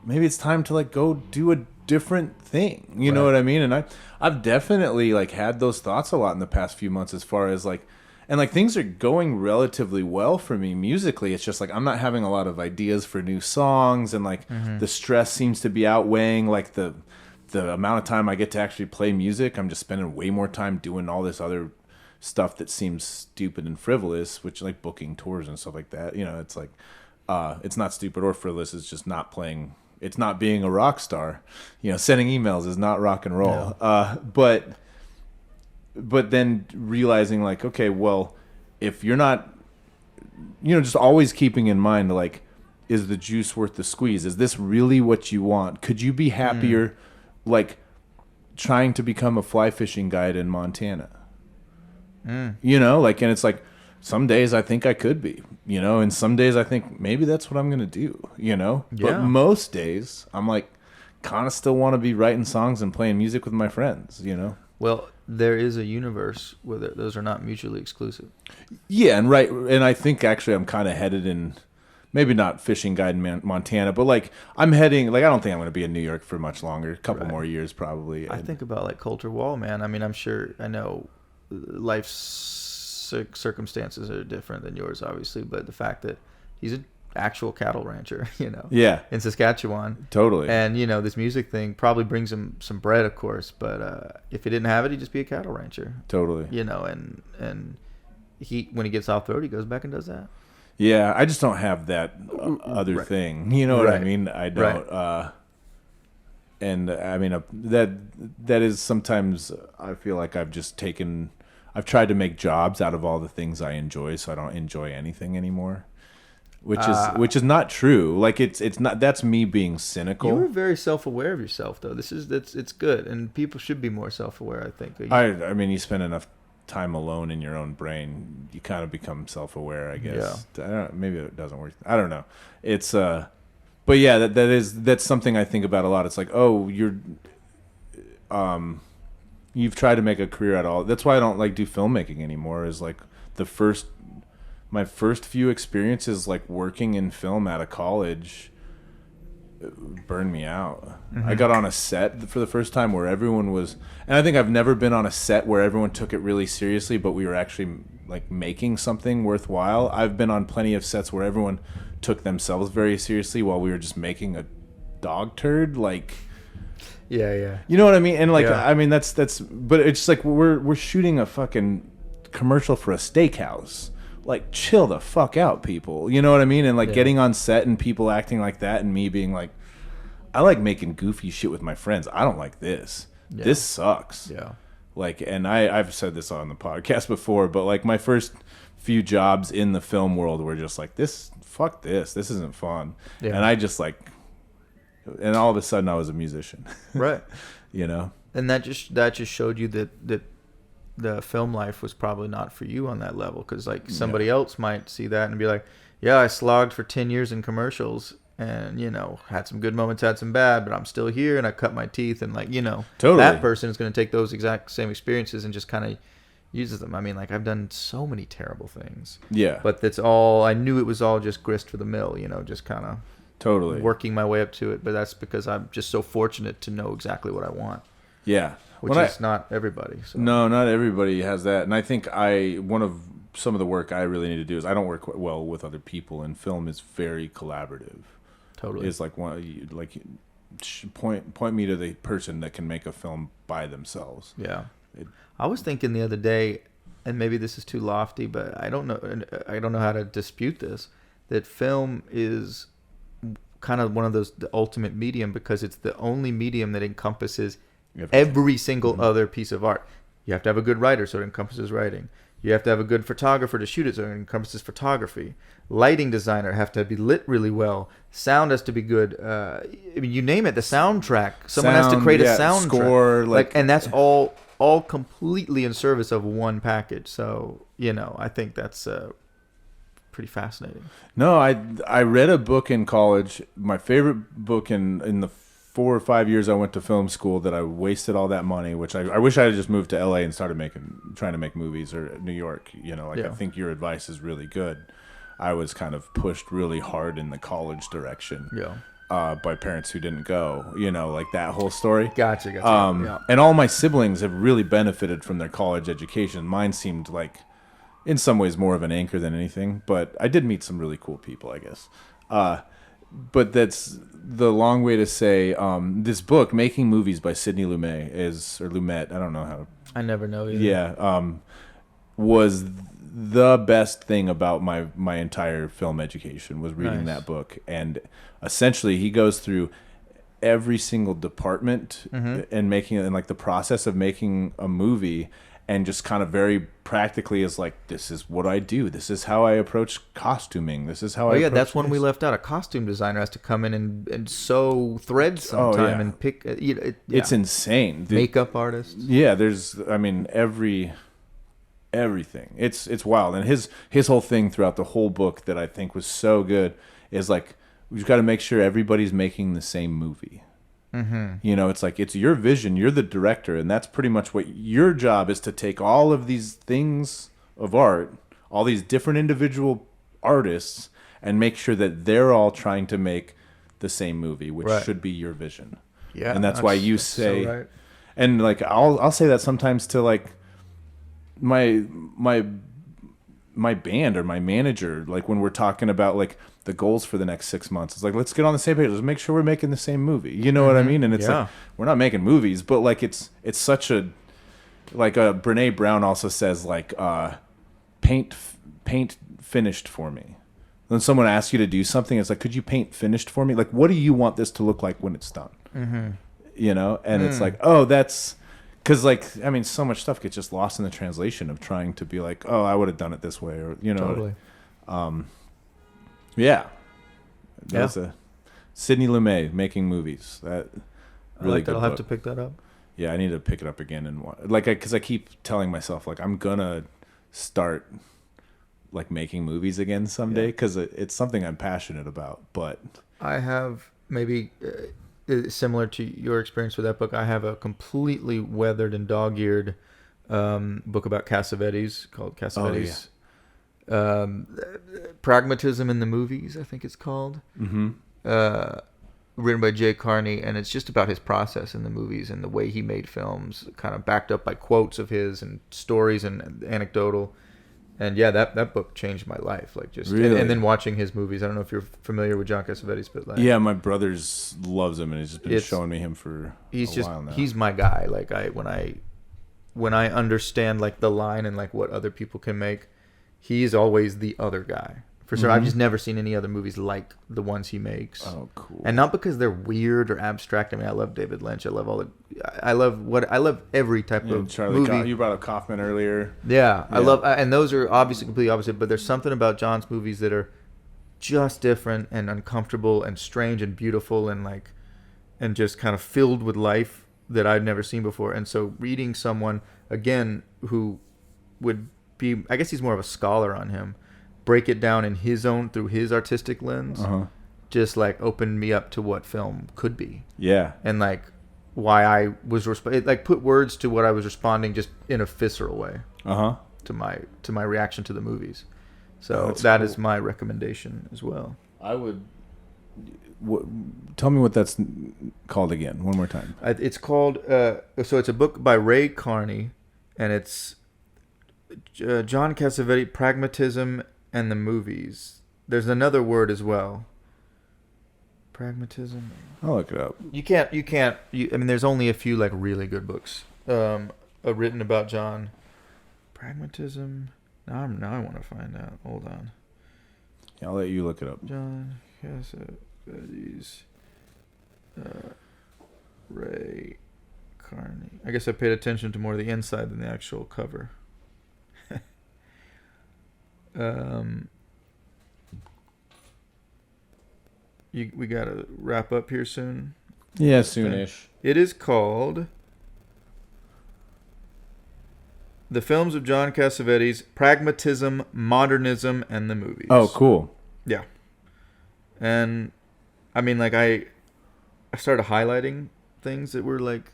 maybe it's time to like go do a different thing. You know what I mean? And I've definitely like had those thoughts a lot in the past few months as far as like. And like things are going relatively well for me musically. It's just like I'm not having a lot of ideas for new songs, and like the stress seems to be outweighing like the amount of time I get to actually play music. I'm just spending way more time doing all this other stuff that seems stupid and frivolous, which like booking tours and stuff like that. It's like it's not stupid or frivolous. It's just not playing. It's not being a rock star. Sending emails is not rock and roll. No. But then realizing like, okay, well, if you're not, just always keeping in mind, like, is the juice worth the squeeze? Is this really what you want? Could you be happier, like, trying to become a fly fishing guide in Montana? And it's like, some days I think I could be, and some days I think maybe that's what I'm going to do, But most days I'm like, kind of still want to be writing songs and playing music with my friends, Well, there is a universe where those are not mutually exclusive. Yeah, and I think actually I'm kind of headed in, maybe not fishing guide in Montana, but like I'm heading, like I don't think I'm going to be in New York for much longer, a couple more years probably. I think about like Coulter Wall, man. I mean, I know life's circumstances are different than yours, obviously, but the fact that he's an actual cattle rancher, in Saskatchewan, totally, and this music thing probably brings him some bread, of course, but if he didn't have it, he'd just be a cattle rancher, totally, and he, when he gets off the road, he goes back and does that. Yeah, I just don't have that other thing, what I mean? I don't, and I mean that is sometimes I feel like I've tried to make jobs out of all the things I enjoy, so I don't enjoy anything anymore. Which is not true. Like it's not. That's me being cynical. You were very self-aware of yourself, though. It's good, and people should be more self-aware, I think. I mean, you spend enough time alone in your own brain, you kind of become self-aware, I guess. Yeah. Maybe it doesn't work. I don't know. It's but But yeah, that's something I think about a lot. It's like, oh, you've tried to make a career out of all. That's why I don't like do filmmaking anymore. Is like my first few experiences like working in film out of college burned me out. I got on a set for the first time where everyone was, and I think I've never been on a set where everyone took it really seriously, but we were actually like making something worthwhile. I've been on plenty of sets where everyone took themselves very seriously while we were just making a dog turd. Like, yeah. you know what I mean? And like, Yeah. I mean, that's, but it's like we're shooting a fucking commercial for a steakhouse. Like, chill the fuck out, people. You know what I mean? And like getting on set and people acting like that, and me being like, I like making goofy shit with my friends. I don't like this. Yeah. This sucks. Yeah. Like, and I've said this on the podcast before, but like my first few jobs in the film world were just like, fuck this isn't fun. Yeah. And I just like, and all of a sudden I was a musician. Right. You know? And that just showed you that the film life was probably not for you on that level, because like somebody else might see that and be like, yeah, I slogged for 10 years in commercials and, you know, had some good moments, had some bad, but I'm still here and I cut my teeth, and like, you know, Totally. that person is going to take those exact same experiences and just kind of uses them. I mean, like, I've done so many terrible things. Yeah. But that's all, I knew it was all just grist for the mill, you know, just kind of Totally. working my way up to it. But that's because I'm just so fortunate to know exactly what I want. Yeah. Which is not everybody. So. No, not everybody has that. And I think one of some of the work I really need to do is I don't work well with other people, and film is very collaborative. Totally. It's like point me to the person that can make a film by themselves. Yeah. I was thinking the other day, and maybe this is too lofty, but I don't know how to dispute this, that film is kind of one of those, the ultimate medium, because it's the only medium that encompasses every single other piece of art. You have to have a good writer, so it encompasses writing. You have to have a good photographer to shoot it, so it encompasses photography. Lighting designer have to be lit really well. Sound has to be good. I mean, you name it. The soundtrack. Someone has to create a soundtrack. Score, like, and that's all completely in service of one package. So, you know, I think that's pretty fascinating. No, I read a book in college. My favorite book in the 4 or 5 years I went to film school that I wasted all that money, which I wish I had just moved to LA and started trying to make movies, or New York, you know, like I think your advice is really good. I was kind of pushed really hard in the college direction by parents who didn't go, you know, like that whole story. Gotcha. And all my siblings have really benefited from their college education. Mine seemed like in some ways more of an anchor than anything, but I did meet some really cool people, I guess. But that's the long way to say this book, Making Movies by Sidney Lumet, or Lumet, I don't know how. I never know either. Yeah, was the best thing about my entire film education was reading that book. And essentially he goes through every single department and making it, and like the process of making a movie, and just kind of very practically is like, this is what I do. This is how I approach costuming. This is how I approach that's one this. we left out. A costume designer has to come in and sew threads sometime and pick. It's insane. Makeup artist. Yeah, there's, I mean, everything. It's wild. And his whole thing throughout the whole book that I think was so good is like, we've got to make sure everybody's making the same movie. You know, it's like, it's your vision, you're the director, and that's pretty much what your job is, to take all of these things of art, all these different individual artists, and make sure that they're all trying to make the same movie, which should be your vision. Yeah, and that's why you say, so right. And like I'll say that sometimes to like my band or my manager, like when we're talking about like the goals for the next 6 months, it's like, let's get on the same page. Let's make sure we're making the same movie. You know what I mean? And it's like, we're not making movies, but like it's such a, like Brene Brown also says, like paint finished for me. When someone asks you to do something, it's like, could you paint finished for me? Like, what do you want this to look like when it's done? You know? And it's like, oh, that's because, like, I mean, so much stuff gets just lost in the translation of trying to be like, oh, I would have done it this way, or, you know. Totally. Yeah. That's a Sidney Lumet, Making Movies. That really good. I'll have to pick that up. Yeah, I need to pick it up again, and like, because I keep telling myself, like, I'm gonna start like making movies again someday, because it's something I'm passionate about. But I have maybe similar to your experience with that book. I have a completely weathered and dog-eared book about Cassavetes called Cassavetes. Pragmatism in the Movies, I think it's called. Written by Jay Carney, and it's just about his process in the movies and the way he made films, kind of backed up by quotes of his and stories and anecdotal. And yeah, that book changed my life. Like just really? and then watching his movies. I don't know if you're familiar with John Cassavetes, but like yeah, my brother's loves him, and he's just been showing me him for a while now. He's my guy. Like when I understand like the line and like what other people can make, he's always the other guy. For sure, I've just never seen any other movies like the ones he makes. Oh, cool! And not because they're weird or abstract. I mean, I love David Lynch. I love every type of movie. You brought up Kaufman earlier. Yeah, I love, and those are obviously completely opposite. But there's something about John's movies that are just different and uncomfortable and strange and beautiful and just kind of filled with life that I'd never seen before. And so reading someone again who would be, I guess he's more of a scholar on him, break it down in his own through his artistic lens, just like opened me up to what film could be. Yeah, and like why I was it like put words to what I was responding just in a visceral way. To my reaction to the movies. So that is my recommendation as well. I would. Tell me what that's called again. One more time. It's called. So it's a book by Ray Carney, and it's John Cassavetes, Pragmatism and the Movies. There's another word as well. Pragmatism. I'll look it up. You can't. I mean, there's only a few like really good books written about John. Pragmatism. Now I want to find out. Hold on. Yeah, I'll let you look it up. John Cassavetes. Ray Carney. I guess I paid attention to more of the inside than the actual cover. We gotta wrap up here soon. Yeah, soonish. It is called The Films of John Cassavetes, Pragmatism, Modernism, and the Movies. Oh, cool. Yeah. And I mean, like I started highlighting things that were like,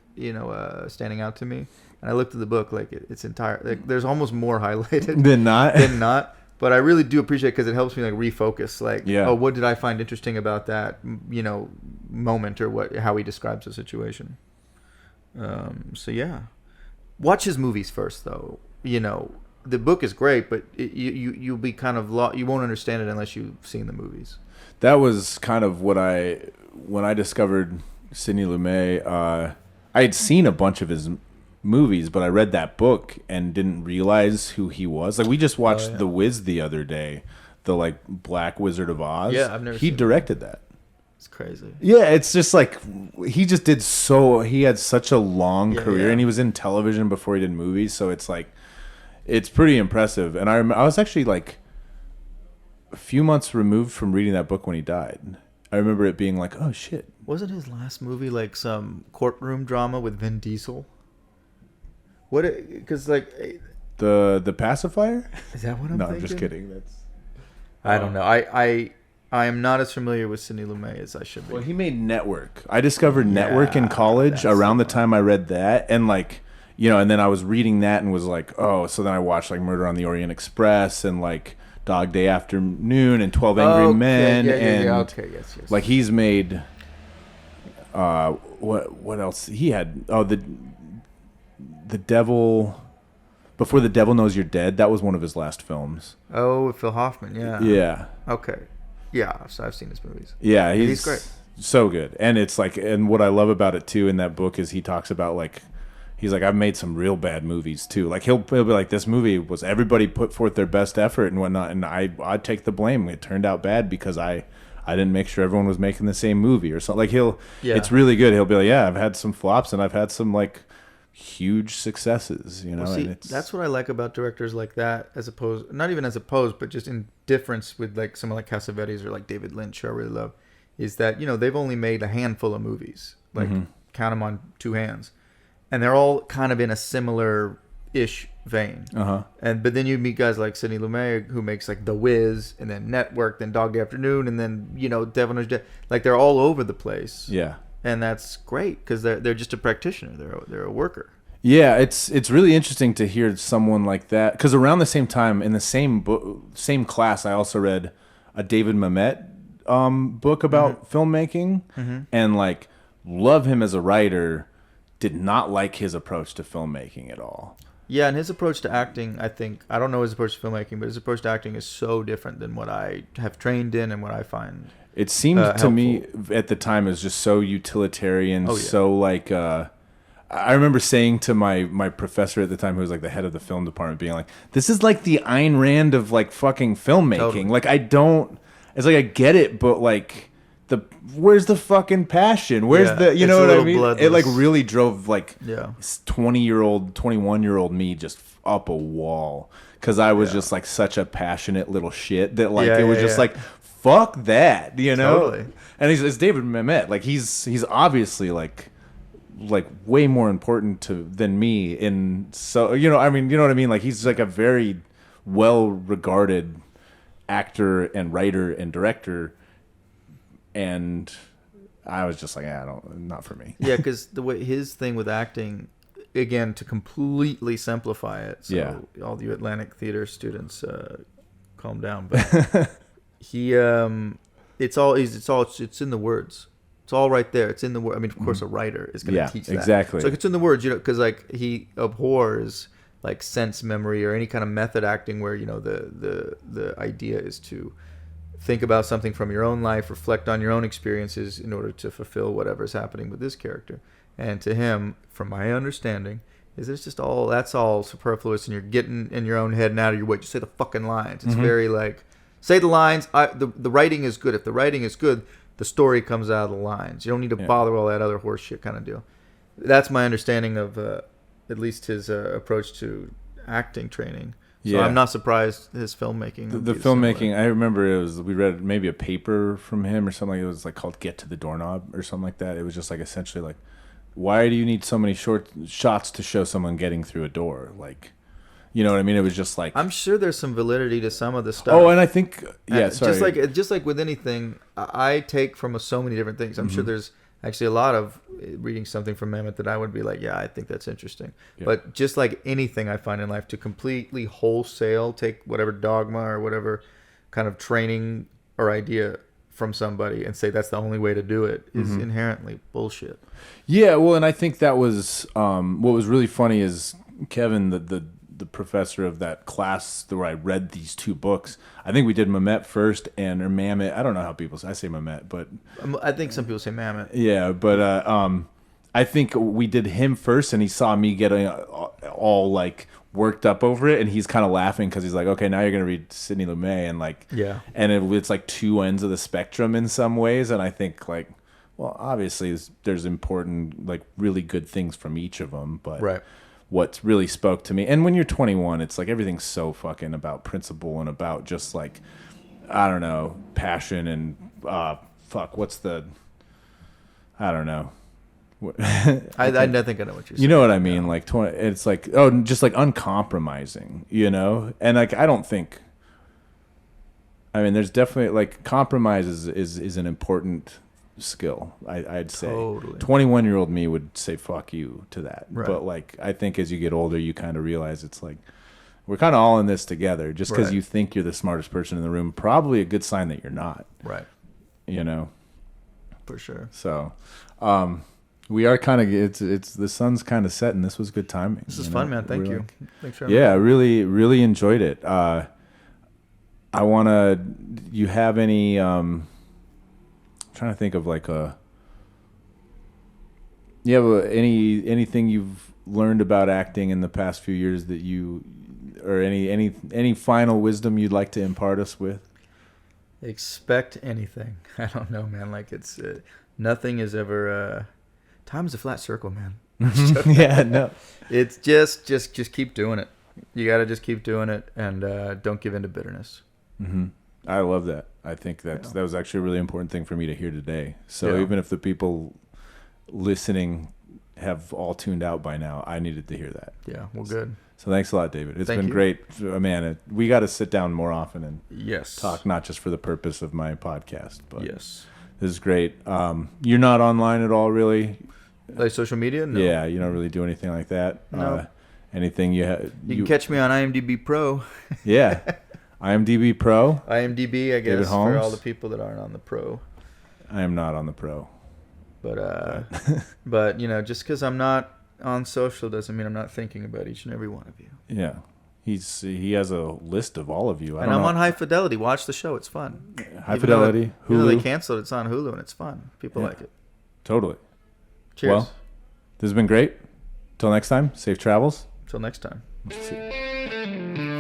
standing out to me. And I looked at the book, like it's entire, like there's almost more highlighted than not. But I really do appreciate it because it helps me like refocus. Like, yeah. Oh, what did I find interesting about that, moment or how he describes the situation. So yeah, watch his movies first, though. The book is great, but you'll be kind of you won't understand it unless you've seen the movies. That was kind of when I discovered Sidney Lumet. I had seen a bunch of his movies, but I read that book and didn't realize who he was. Like we just watched The Wiz the other day, the like Black Wizard of Oz. Yeah, I've never. He directed that. It's crazy. Yeah, it's just like he just did he had such a long career, and he was in television before he did movies. So it's like it's pretty impressive. And I was actually like a few months removed from reading that book when he died. I remember it being like, oh shit. Wasn't his last movie like some courtroom drama with Vin Diesel? Because like the pacifier? Is that what I'm no, thinking? I'm just kidding. I don't know. I am not as familiar with Sidney Lumet as I should be. Well, he made Network. I discovered Network in college around the time I read that, and like and then I was reading that and was like, oh, so then I watched like Murder on the Orient Express and like Dog Day Afternoon and 12 Angry Men yes. Like he's made what else he had? Oh, the Devil Before the Devil Knows You're Dead. That was one of his last films. Oh, with Phil Hoffman. Yeah. Okay. Yeah, so I've seen his movies. Yeah, he's great. So good. And it's like, and what I love about it too in that book is he talks about like, he's like, I've made some real bad movies too. Like he'll be like, this movie was everybody put forth their best effort and whatnot, and I'd take the blame. It turned out bad because I didn't make sure everyone was making the same movie or something. Like it's really good. He'll be like, yeah, I've had some flops and I've had some like huge successes, Well, see, and that's what I like about directors like that, not even as opposed, but just in difference with like someone like Cassavetes or like David Lynch, who I really love, is that they've only made a handful of movies, like count them on two hands, and they're all kind of in a similar ish vein. Uh-huh. But then you meet guys like Sidney Lumet, who makes like The Wiz, and then Network, then Dog Day Afternoon, and then Devil Knows Dead. Like they're all over the place. Yeah. And that's great because they're just a practitioner. They're a worker. Yeah, it's really interesting to hear someone like that, because around the same time in the same class, I also read a David Mamet book about filmmaking, and like love him as a writer. Did not like his approach to filmmaking at all. Yeah, and his approach to acting, I don't know his approach to filmmaking, but his approach to acting is so different than what I have trained in and what I find. It seemed to me at the time as just so utilitarian, so like. I remember saying to my professor at the time, who was like the head of the film department, being like, "This is like the Ayn Rand of like fucking filmmaking. Totally. Like I don't. It's like I get it, but like." Where's the fucking passion? Where's the, you know what I mean? Bloodless. It like really drove like 20-year-old, 21-year-old me just up a wall. Cause I was just like such a passionate little shit that like, it was just like, fuck that, you know? Totally. And it's David Mamet. Like he's obviously like way more important than me. In so, you know what I mean? Like he's like a very well regarded actor and writer and director. And I was just like, not for me. Yeah, because the way his thing with acting, again, to completely simplify it. So all you Atlantic Theater students, calm down. But he, it's in the words. It's all right there. It's in the word. I mean, of course, a writer is going to teach that. Exactly. So it's in the words, because like he abhors like sense memory or any kind of method acting where the idea is to think about something from your own life, reflect on your own experiences in order to fulfill whatever's happening with this character. And to him, from my understanding, is it's just that's all superfluous, and you're getting in your own head and out of your way. Just say the fucking lines. It's very like, say the lines. The writing is good. If the writing is good, the story comes out of the lines. You don't need to bother all that other horse shit kind of deal. That's my understanding of at least his approach to acting training. So I'm not surprised his filmmaking. The filmmaking, similar. I remember we read maybe a paper from him or something. It was like called "Get to the Doorknob" or something like that. It was just like essentially like, why do you need so many short shots to show someone getting through a door? Like, you know what I mean? It was just like, I'm sure there's some validity to some of the stuff. Oh, and I think sorry. Just like with anything, I take from so many different things. I'm sure there's actually a lot of reading something from Mamet that I would be like, yeah, I think that's interesting. Yeah. But just like anything I find in life, to completely wholesale take whatever dogma or whatever kind of training or idea from somebody and say that's the only way to do it is inherently bullshit. Yeah, well, and I think that was what was really funny is Kevin, the professor of that class where I read these two books. I think we did Mamet first and or Mamet. I don't know how people say. I say Mamet, but I think some people say Mamet. Yeah, but I think we did him first, and he saw me getting all like worked up over it, and he's kind of laughing because he's like, okay, now you're gonna read Sidney Lumet, and like, and it's like two ends of the spectrum in some ways, and I think like, well, obviously there's important like really good things from each of them, but what really spoke to me, and when you're 21, it's like everything's so fucking about principle and about just like, I don't know, passion and what's the, I don't know. I think I know what you're saying. You know what I mean? Yeah. Like it's like just like uncompromising, you know? And like I don't think, I mean, there's definitely like compromise is an important skill. I'd say totally. 21-year-old me would say fuck you to that. Right. But like I think as you get older, you kind of realize it's like we're kind of all in this together. Just because you think you're the smartest person in the room, probably a good sign that you're not. Right. You know. For sure. So, we are kind of it's the sun's kind of setting. This was good timing. This is fun, man. Thank you. Thanks for having me. Yeah, really enjoyed it. I wanna. You have any? Trying to think of like you have anything you've learned about acting in the past few years that you, or any final wisdom you'd like to impart us with? Expect anything. I don't know, man. Like it's nothing is ever. Time's a flat circle, man. Yeah, no. It's just keep doing it. You got to just keep doing it, and don't give in to bitterness. Mm-hmm. I love that. I think that was actually a really important thing for me to hear today. So even if the people listening have all tuned out by now. I needed to hear that. Yeah, well, good. So thanks a lot, David. It's Thank been you. great. Man, we got to sit down more often and Yes. talk, not just for the purpose of my podcast, but Yes. this is great. You're not online at all, really? Like social media? No. Yeah, you don't really do anything like that? No. Anything you You can catch me on IMDb Pro. Yeah. IMDb Pro? IMDb, I David guess, Holmes? for all the people that aren't on the Pro. I am not on the Pro. But you know, just because I'm not on social doesn't mean I'm not thinking about each and every one of you. Yeah. He has a list of all of you. And I'm on High Fidelity. Watch the show. It's fun. High Fidelity, Hulu. Even though they canceled, it's on Hulu and it's fun. People like it. Totally. Cheers. Well, this has been great. Till next time, safe travels. Till next time. See you.